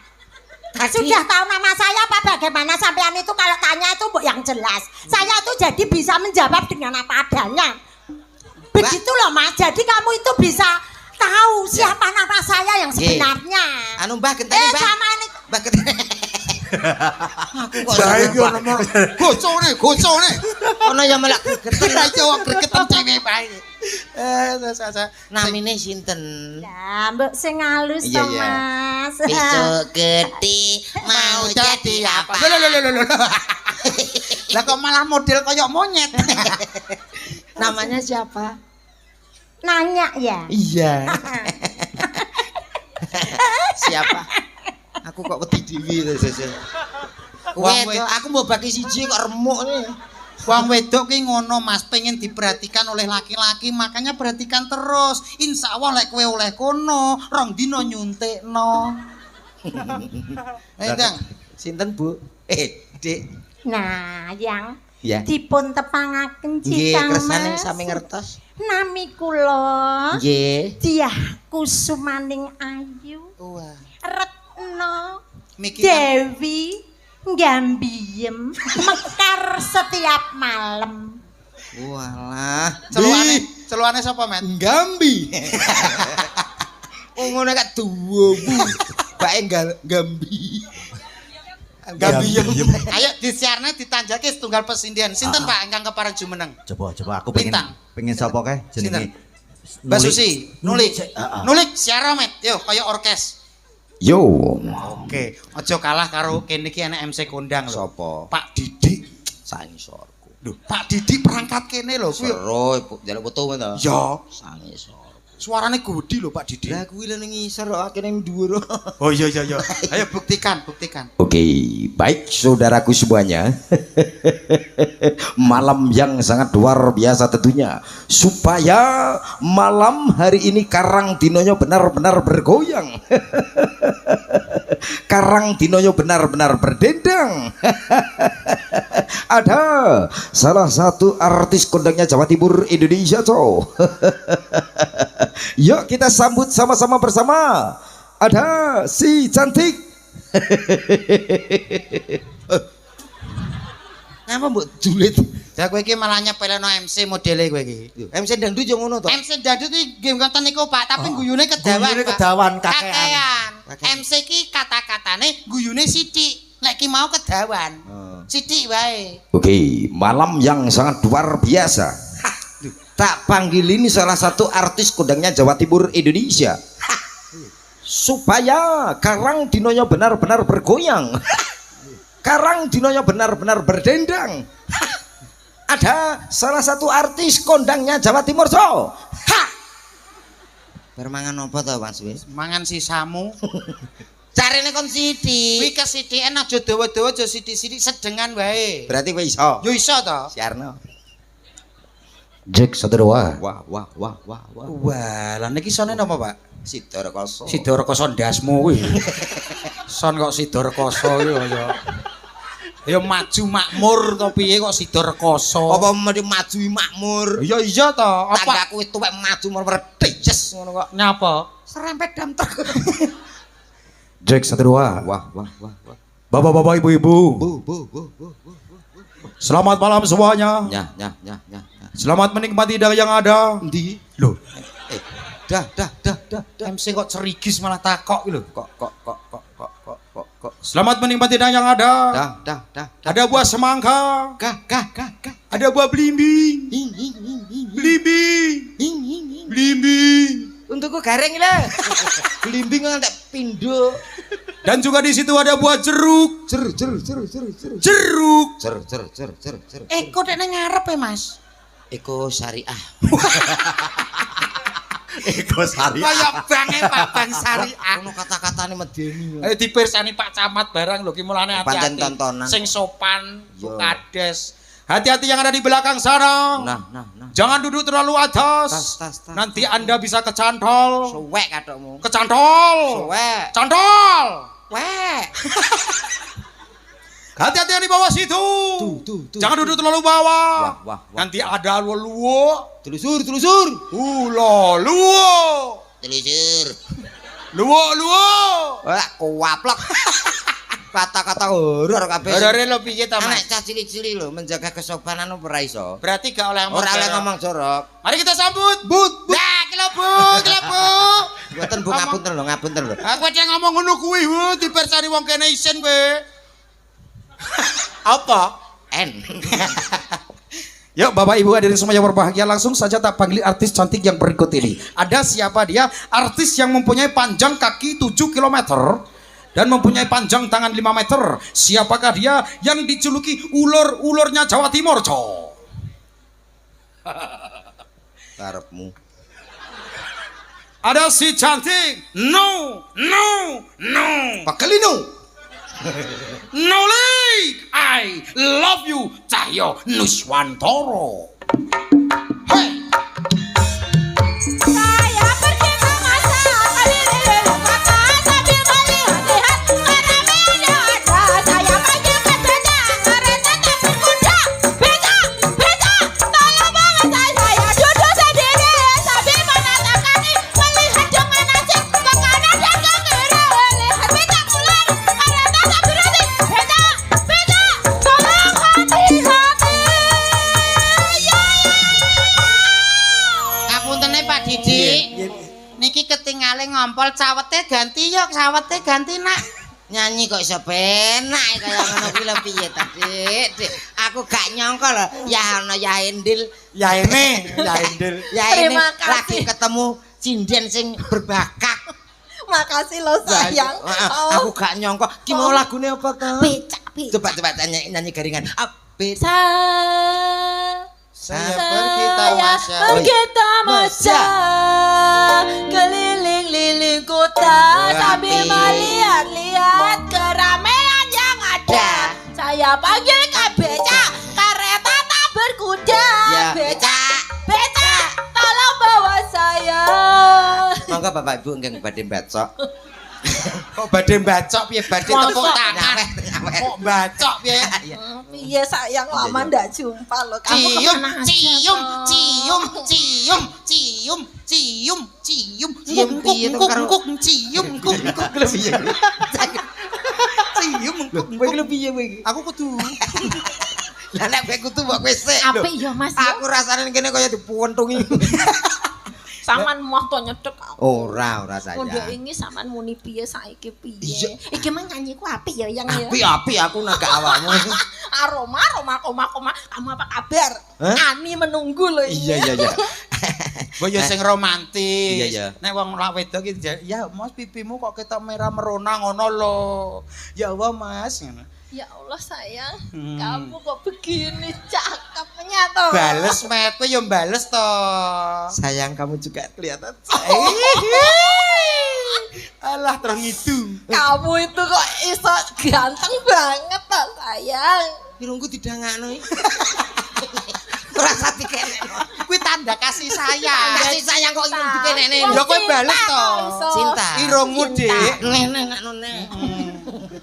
Sudah tahu nama saya apa bagaimana sampean itu kalau tanya itu Bu yang jelas. Saya tuh jadi bisa menjawab dengan apa adanya. Begitu loh Mas. Jadi kamu itu bisa tahu siapa nama saya yang sebenarnya. Anu Mbah genteni Mbah. Sama ini. Mbah genteni. Aku kok Lah iki ono gocone. ono ya melak greteng. Lah Jawa gregeten cewek bae. Namine sinten? Lah mbok sing halus Iya, to iya. Mas. Besok gede mau jadi apa? Lho. Lah kok malah model koyok monyet. Namanya siapa? Nanya ya. Iya. Siapa? Aku kok wedi dhewe to sesuk. Wong Aku mau bagi siji kok remuk nih. Wong wedok ki ngono Mas, pengen diperhatikan oleh laki-laki, makanya perhatikan terus. Insya Allah lek kowe oleh kono, rong dino nyuntikno. Dang. Sinten Bu? Dik. Nah, yang Ya. dipun tepangaken Nggih, Cikang kersane Mas. sami ngertos. Nami kula Nggih. Diah Kusumaning Ayu. Wah, Retno mikir Dewi Gambiem mekar setiap malam. Walah. celuane sapa, Met? Gambi. Oh ngono kak duwo Bu. Bae Gambi. Gambi. Ayo disiarne ditanjake setunggal pesindian. Sinten Pak ingkang kepareng jumeneng? Coba aku Lintang. pengen sapa kae jenenge. Mbak Susi, nulik. Heeh. Nulik siara, Met. Yo kaya orkes. Yo, Oke, aja kalah karo kene iki enek MC kondang lho. Sopo? Pak Didik. Sangisorku. Lho, Pak Didik perangkat kene lho kuwi. Sero jaluk foto men to. Ya, Sangisor. suarane gede lho Pak Didik. Lah kuwi lho ning ngisor kok kene ning dhuwur. Oh iya. Ayo buktikan. oke, baik saudaraku semuanya. Malam yang sangat luar biasa tentunya. Supaya malam hari ini Karang Dinoyo benar-benar bergoyang. Karang Dinoyo benar-benar berdendang. Ada salah satu artis kondangnya Jawa Timur Indonesia toh. Yuk kita sambut sama-sama bersama. Ada si cantik. Ngapa mbok julit? Ya kowe iki malah nyepeleno MC modele kowe iki. MC dangdut yo ngono to. MC dangdut iki nggih ngoten niku Pak, tapi guyune kedawan. Guyune Pak. kedawan, kakean. MC ki kata-katane guyune sithik. Nek ki mau kedawan. Sithik wae. Oke, malam yang sangat luar biasa. Tak panggil ini salah satu artis kondangnya Jawa Timur Indonesia. Supaya Karang Dinoyo benar-benar bergoyang. Karang Dinoyo benar-benar berdendang. Ada salah satu artis kondangnya Jawa Timur so. Bermangan apa to Mas wis? Mangan sisamu. Carine kon sithik. Kuwi kesithiken aja dawa-dawa aja sithik-sithik sedengan wae. Berarti kowe iso. Yo iso to. Siarno. Jack 1 2. Wah, wah, wah, wah, wah. Wah, lah niki sone napa, Pak? Sidor koso. Sidor Koso ndasmu kuwi. Son kok Sidor Koso iki ya. Ya maju makmur to piye kok Sidor Koso? Apa mesti maju makmur? Ya iya to, apa Tanggaku itu maju merdejes ngono kok. nyapa? Serempet dam truk. Jack 1 2. Wah, wah, wah, wah. Bapak-bapak, ibu-ibu. Bu. Selamat malam semuanya. Nyah. Selamat menikmati hidangan yang ada. Endi? Loh, Dah. MC kok cerigis malah takok iki lho. Kok. selamat menikmati hidangan yang ada. Dah. Ada buah semangka. Gah. Ada buah belimbing. Belimbing. Untukku gareng lah. Belimbing ngantek pindo. Dan juga di situ ada buah jeruk. Jeruk. Kok nek ngarep ya, Mas? Eko syariah. Eko sari. Kaya bange Pak Bang Syariah. Ono kata-katane medeni. Ayo dipirsani Pak Camat barang lho ki mulane Pancen hati-hati. tontonan. Sing sopan, Yo. kades. Hati-hati yang ada di belakang sana. Nah. Jangan duduk terlalu atas. Tas. Nanti Anda bisa kecantol. Suwek katokmu. Kecantol. Suwek. Cantol. Wek. Hati-hati yang di bawah situ. Tuh. Jangan duduk terlalu bawah. Wah. Nanti ada luwo. Telusur. Luwo. Telusur. Luwo. Wah, kuwaplok. Kata-kata horor kabeh. Horore lho piye ta, Anak Mas? cah cilik-cilik lho menjaga kesopanan ora iso. Berarti gak oleh Ora oleh jorok. ngomong jorok. Mari kita sambut. Nah, kilo Bu. Mboten Bu ngapunten lho. Aku aja ngomong ngono kuwi, dipersani wong kene isin kowe. Apa? N. Yuk Bapak Ibu hadirin semua yang berbahagia, langsung saja tak panggil artis cantik yang berikut ini. Ada siapa dia? Artis yang mempunyai panjang kaki 7 km dan mempunyai panjang tangan 5 meter. Siapakah dia yang dijuluki ulurnya Jawa Timur, Co? Karepmu. Ada si cantik. No. Pakelino. No like. I love you, Cahyo Nuswantoro. Hey. Saya pergi ke masa keliling kota sambil melihat keramaian ada. Saya pergi ke desa kereta berkuda. Beda, tolong banget saya duduk sendiri sambil menatap kaki melihat dengan asik ke kanan dan ke kiri. Lihat beda pulang kereta tak berhenti. Beda, tolong hati-hati. Ngapuntene Pak Didi. Niki ketinggalan ngompol cawete ganti yuk, cawete ganti nak. Nyanyi kok iso penak kaya ngono kuwi lho piye ta, Dik? Aku gak nyangka lho, ya ana ya Endil. Ya ini. Ya ini Terima kasih. lagi ketemu cinden sing berbakat. Makasih lo sayang. Aku gak nyangka. Ki mau lagune apa to? Becak. Coba nyanyi garingan. Saya pergi tamasya. Pergi tamasya keliling-liling kota sambil melihat-lihat keramaian yang ada. Saya panggil ke becak, kereta tak berkuda. Ya. Becak, tolong bawa saya. Monggo Bapak Ibu nggih badhe becok. Kok badhe bacok piye badhe Masa? tepuk tangan. Kok bacok piye? Iya sayang lama ndak jumpa lo. Kamu Cium, kemana aja, cium, toh? cium, cium, cium, cium, cium, Cium piye to karo- kuk, cium, kuk. Cium, kuk. Kowe iki lho piye kowe iki? Aku kudu. Lah nek kowe kudu mbok kowe sik. Apik ya Mas. ya? Aku rasane kene kaya dipuwentungi. Saman moh to nyedek. Ora Kondo sayang. ini sampean muni piye saiki piye? Iya. Iki mah nyanyiku apik ya yang ya. Api aku naga awakmu. Aroma, koma. Kamu apa kabar? Hah? Ani menunggu loh ini. Iya. Gue ya sing romantis. Iya. Nek wong lak wedok iki ya Mas pipimu kok ketok merah merona ngono lho. Ya Allah Mas. Ngono. Ya Allah sayang, kamu kok begini cakepnya toh. Bales met kowe ya bales to. Sayang kamu juga kelihatan. Alah terang itu. Kamu itu kok iso ganteng banget toh sayang. Irungku didangakno iki. Ora sati kene. Kuwi tanda kasih sayang. Kasih sayang kok irung dikenekne. Ya kowe bales to. Cinta. Irungmu, Dik. Neh neh.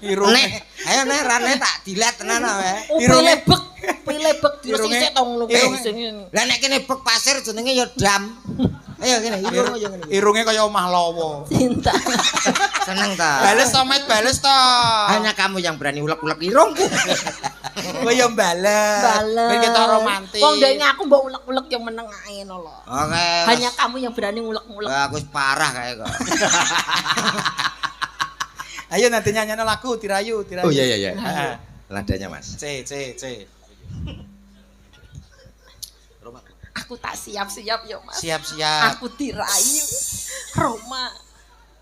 Irunge. Neh, ayo neh rane tak dilat tenan wae. Pilebek, pilebek Irunge. disisik tong ngono Eh, sing ngene. Lah nek kene bek pasir jenenge ya dam. Ayo kene irung aja ngene. Irunge kaya omah lawa. Cinta. Seneng ta? Bales to, Met, bales to. Hanya kamu yang berani ulek-ulek irungku. Kowe yo bales. Ben kita romantis. Wong dene aku mbok ulek-ulek yang meneng ae lho. Oke. Hanya kamu yang berani ngulek-ngulek. Aku wis parah kae kok. Ayo nanti nyanyian lagu Tirayu, Tirayu. Oh iya iya iya. Heeh. Ladanya Mas. C. Aku tak siap-siap yo, Mas. Siap-siap. Aku dirayu. Roma,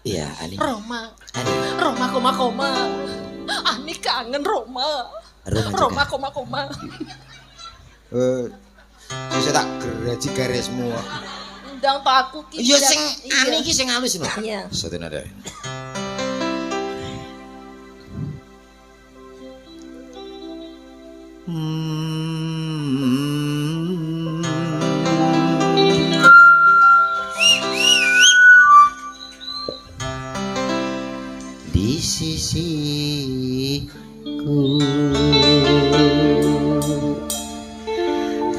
Iya, Ani. Roma. Ani. Roma koma. Ani kangen Roma. Roma Roma koma. Bisa tak geraji garismu. Ndang to aku ki. Ya sing Iya. Ani iki sing halus lho. Iya. Soten ada. Di sisiku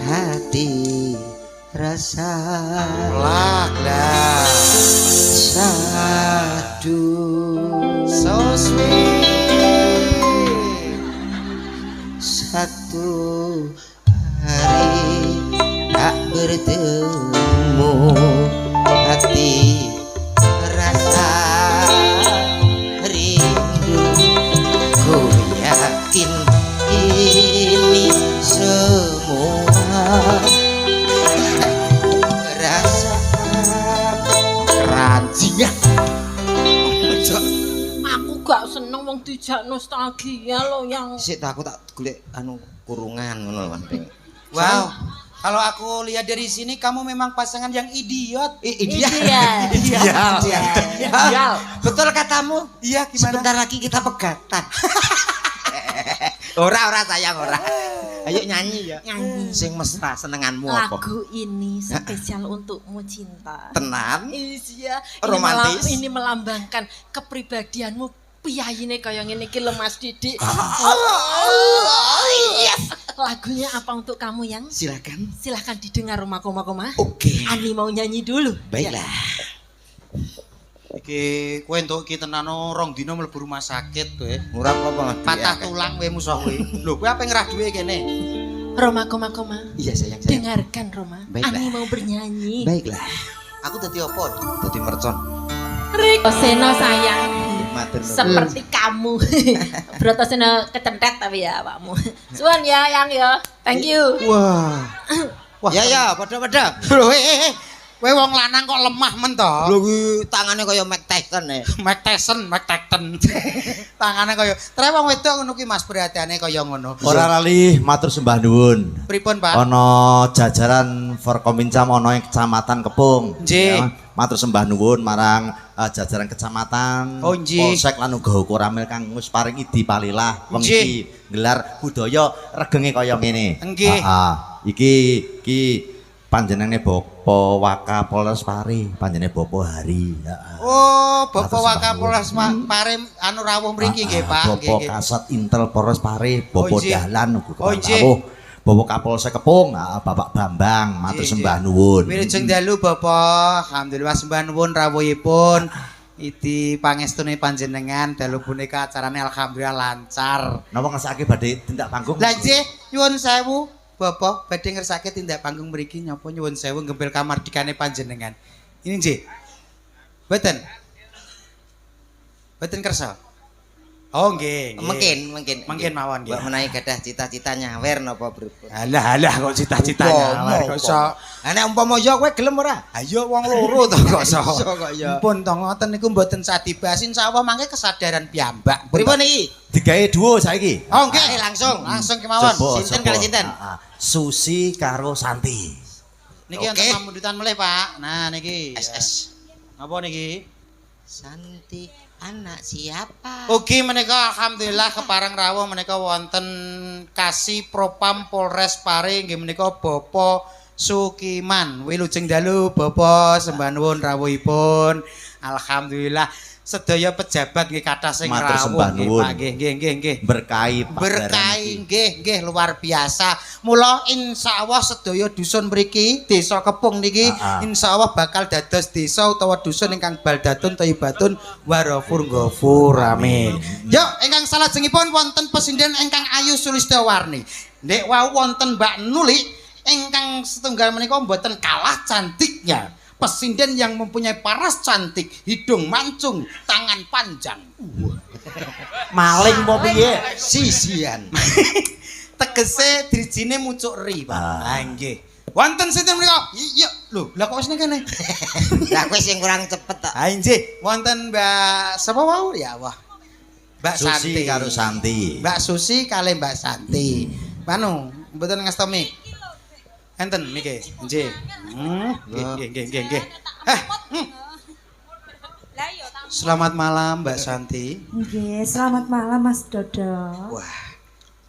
hati rasa Lak dah. sadu So sweet. satu hari tak bertemu hati rasa rindu ku yakin ini semua rasa ranjingnya Aku gak seneng wong dijak nostalgia lo yang sik tak aku tak golek anu kurungan ngono Mas Peng. Wow. Kalau aku lihat dari sini kamu memang pasangan yang idiot. Ideal. Ideal. Betul katamu. Iya, gimana? Sebentar lagi kita pegatan. ora sayang ora. Ayo nyanyi ya. Nyanyi. Sing mesra senenganmu apa? Lagu ini spesial untukmu cinta. Tenan. Iya. Romantis. Ini melambangkan kepribadianmu piyayine kaya ngene iki lho Mas Didik. Yes. Lagunya apa untuk kamu yang? Silakan. Silahkan didengar Roma koma. Oke. Ani mau nyanyi dulu. Baiklah. Iki kowe entuk iki tenano rong dina mlebu rumah sakit kowe. Murah apa Mas? Patah tulang kowe musuh kowe. Lho kowe apa ngerah duwe kene? Roma koma. Iya sayang. Dengarkan Roma. Baiklah. Ani mau bernyanyi. Baiklah. Aku dadi apa? Dadi mercon. Seno sayang. Matur nuwun. Seperti kamu. Brotoseno kecentet tapi ya awakmu. Suwun ya yang ya. Thank you. Wah. Ya padha-padha. Lho kowe wong lanang kok lemah men to? Lho kuwi tangane kaya Mike Tyson e. Mike Tyson. Tangane kaya tre wong wedok ngono ki Mas perhatiane kaya ngono. Ora lali matur sembah nuwun. Pripun, Pak? Ana jajaran Forkominca ana ing Kecamatan Kepung. Nggih. Ya, matur sembah nuwun marang jajaran kecamatan, Oh, nggih. Polsek lan uga Koramil kang wis paring idi palilah wong Nggih. iki nggelar budaya regenge kaya ngene. Nggih. Heeh. Iki panjenengane Bapak Wakapolres Pari, panjenengane Bapak Hari. Heeh. Oh, Bapak Matur sembah Wakapolres Pare anu rawuh mriki nggih, Pak. Bapak Kasat Intel Polres Pari, Bapak nggih. Dahlan uga Oh, nggih. rawuh. Bapak Kapolsek Kepung, Bapak Bambang, matur Nggih, sembah nggih. nuwun. Wilujeng dalu Bapak, alhamdulillah sembah nuwun rawuhipun. Idi pangestune panjenengan dalu punika acarane alhamdulillah lancar. Napa ngesake badhe tindak panggung? Lah nggih, nyuwun sewu Bapak badhe ngersake tindak panggung mriki nyapa nyuwun sewu ngempil kamardikane panjenengan. Ini nggih. Mboten. Mboten kersa. Oh nggih, nggih. Mungkin mawon nggih. Mbak menawi gadah cita-cita nyawer napa berikut. Alah kok cita-citanya kok iso. Lah nek umpama ya kowe gelem ora? Ayo wong loro to kok iso. Iso kok ya. Pun to ngoten niku mboten sadibas insyaallah mangke kesadaran piyambak. Pripun iki? Digawe duo saiki. Oh nggih, Ayo langsung. kemawon. Sinten kali sinten? Susi karo Santi. Niki Oke. wonten pamundutan melih, Pak. Nah niki. SS. Napa niki? Santi anak siapa? Ugi menika alhamdulillah kepareng rawuh menika wonten Kasih Propam Polres Pare nggih menika Bapak Sukiman wilujeng dalu Bapak sembah nuwun rawuhipun. Alhamdulillah sedaya pejabat nggih kathah sing Matur rawuh sembah nggih nuwun. Pak nggih. Berkahi Pak Berkahi nggih luar biasa. Mula insyaallah sedaya dusun mriki desa Kepung niki insyaallah bakal dados desa utawa dusun ingkang baldatun thayyibatun warafur ghafur amin. Yo ingkang salajengipun wonten pesinden ingkang ayu Sulistiawarni. Nek wau wonten Mbak Nuli ingkang setunggal menika mboten kalah cantiknya. Pesinden yang mempunyai paras cantik, hidung mancung, tangan panjang. Maling apa piye? Sisian. Tegese drijine mucuk ri, Pak. Ha nggih. Wonten sinten menika? Iya, lho, lah kok wis ning kene? Lah kowe sing kurang cepet tok. Ha nggih, wonten Mbak sapa wau ya Allah. Mbak Susi Santi karo Santi. Mbak Susi kalih Mbak Santi. Panu, mboten ngastomi. Enten niki, nggih. Nggih. Selamat malam Mbak Santi. Nggih, selamat malam Mas Dodo. Wah,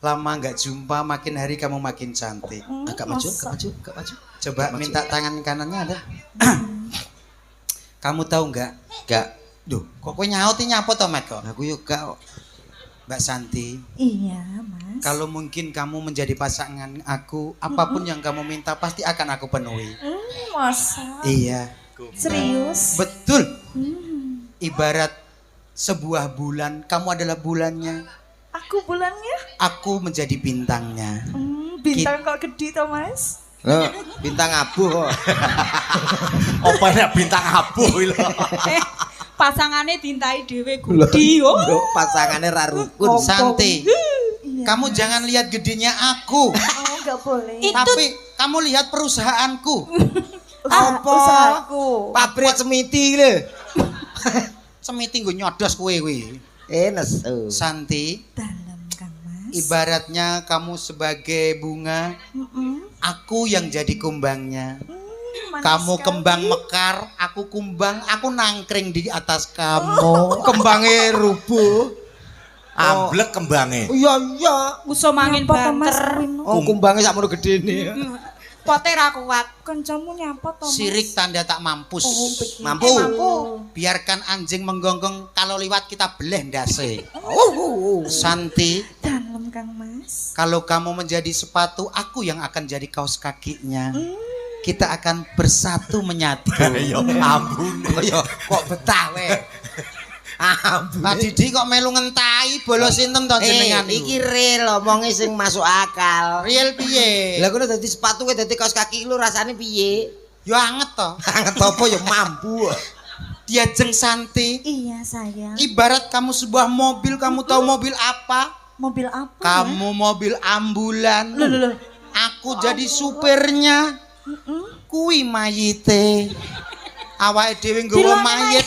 lama nggak jumpa, makin hari kamu makin cantik. Agak maju. Coba minta tangan kanannya ada. Kamu tahu nggak? Gak. Duh, kok kowe nyauti nyapa to, Mat kok? Aku yo gak. Mbak Santi, Iya, Mas. kalau mungkin kamu menjadi pasangan aku, apapun yang kamu minta pasti akan aku penuhi. Masa? Iya, Serius? betul. Ibarat sebuah bulan, kamu adalah bulannya, Aku bulannya? aku menjadi bintangnya. Bintang kok gede toh, Mas? Loh, bintang abu kok. Apa nek bintang abu lho. Pasangane dintai dhewe gudi yo. Loh, pasangane ra rukun. Santi, Iya. kamu jangan lihat gedenya aku, Oh, enggak boleh. tapi kamu lihat perusahaanku. Usahaku. Pabrik semiti lho. Semiti nggo nyodos kowe kuwi. Nesu. Santi, Dalam, Kang Mas. ibaratnya kamu sebagai bunga, aku yang jadi kumbangnya. Manis Kamu sekali. kembang mekar, aku kumbang, aku nangkring di atas kamu. Kembangnya rubuh. Amblek kembange. Iya. Musuh mangin Nyapa toh, Mas? banter. Wino? Oh, kumbange sakmono gedene. Pote ra kuat. Kancamu nyapa toh, Mas? Sirik tanda tak mampus. begitu. Mampu. Mampu. Biarkan anjing menggonggong, kalau liwat kita beleh ndase. Santi, Dalam, Kang Mas. kalau kamu menjadi sepatu, aku yang akan jadi kaos kakinya. Kita akan bersatu menyatu. Ya ampun. Kaya kok betah we. Pak Didi kok melu ngentahi bolos sinten to jenengan Iki real omonge sing masuk akal. Real piye? Lah kono dadi sepatu kowe dadi kaos kaki lu rasane piye? Yo anget to. Anget apa ya mampu. Diajeng Santi. Iya, sayang. Ibarat kamu sebuah mobil, kamu tahu mobil apa? Mobil apa? Kamu mobil ambulan. Loh. Aku jadi supirnya. Kui mayite. Awake dhewe nggawa mayit.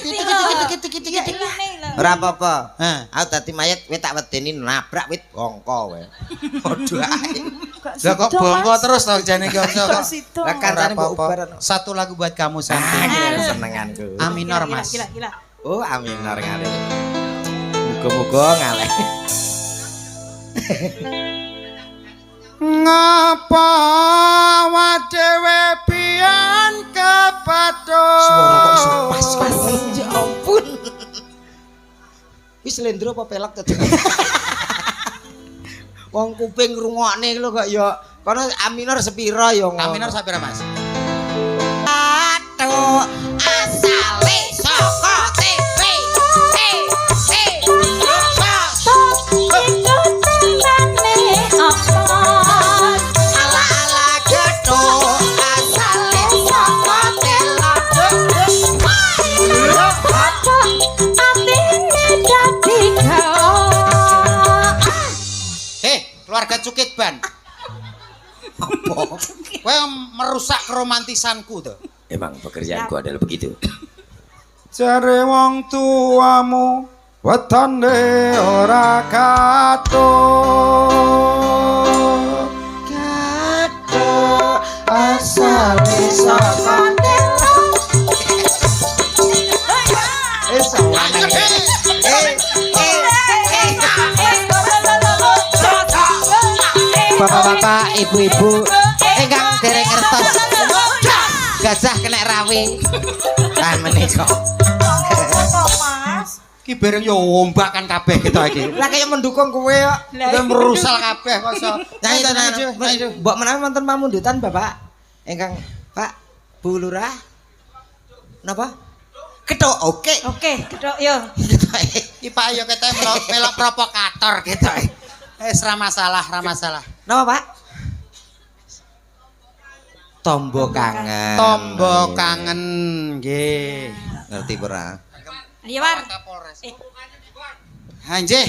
Ora apa-apa. Hah. Aku dadi mayit kowe tak wedeni nabrak wit bongko kowe. Padha ae. Lah kok bongko terus to jane kok. Situ. Lah kancane mbok Apa-apa. ubaran. Satu lagu buat kamu Santi. Senenganku. A minor Mas. Gila. Oh, aminor ngale. Muga-muga ngaleh. Ngapa wadewe pian kepato. Suara kok iso pas. Ya ampun. Wis lendro apa pelak tadi? Wong kuping ngrungokne lho kok ya kono A minor sepira ya ngono. A minor sapira Mas? Aduh, asale saka TV. Ala-ala gedhong asale saka Keluarga Cukit Ban. Apa? Kowe merusak keromantisanku tuh. Emang pekerjaanku adalah begitu. Jare wong tuamu wetone ora katon. Kato asale saka Bapak-bapak, ibu-ibu ingkang dereng ngertos gajah kena rawe. Ah menika. Mas. Ki bareng yo ombak kan kabeh kita iki. Lah kaya mendukung kowe kok. Udah merusal kabeh kok. Nyanyi tenan. Mbok menawi wonten pamundutan Bapak ingkang Pak Bu Lurah. Napa? Ketok oke. Oke, kedok yo. Ki Pak yo kete melok provokator gitu. Ra masalah, ra masalah. Napa Pak? Tombo kangen. Tombo kangen nggih. Ngerti ora? Iya, War. Ha nggih.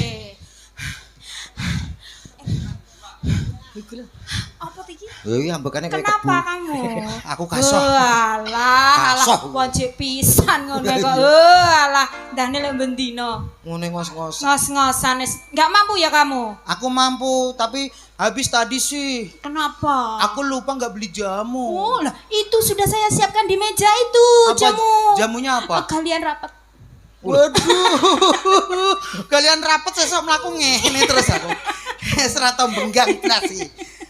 Apa iki? Lho iki ambekane kaya Kenapa kebu. kamu? Aku kasoh. Alah, Kasoh. wajib pisan ngono kok. Alah, ndane lek bendino. Ngene ngos-ngos. Ngos-ngosan enggak mampu ya kamu? Aku mampu, tapi habis tadi sih. Kenapa? Aku lupa nggak beli jamu. Oh, lah itu sudah saya siapkan di meja itu Apa jamu. jamunya apa? Kalian rapat. Waduh. Kalian rapet sesuk mlaku ngene terus aku. Serata benggang blas sih.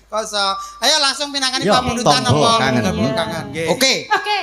Koso. Ayo langsung pinangani Yo, pamundutan tombo apa? kangen. Kangen. Nggih. Oke. Oke.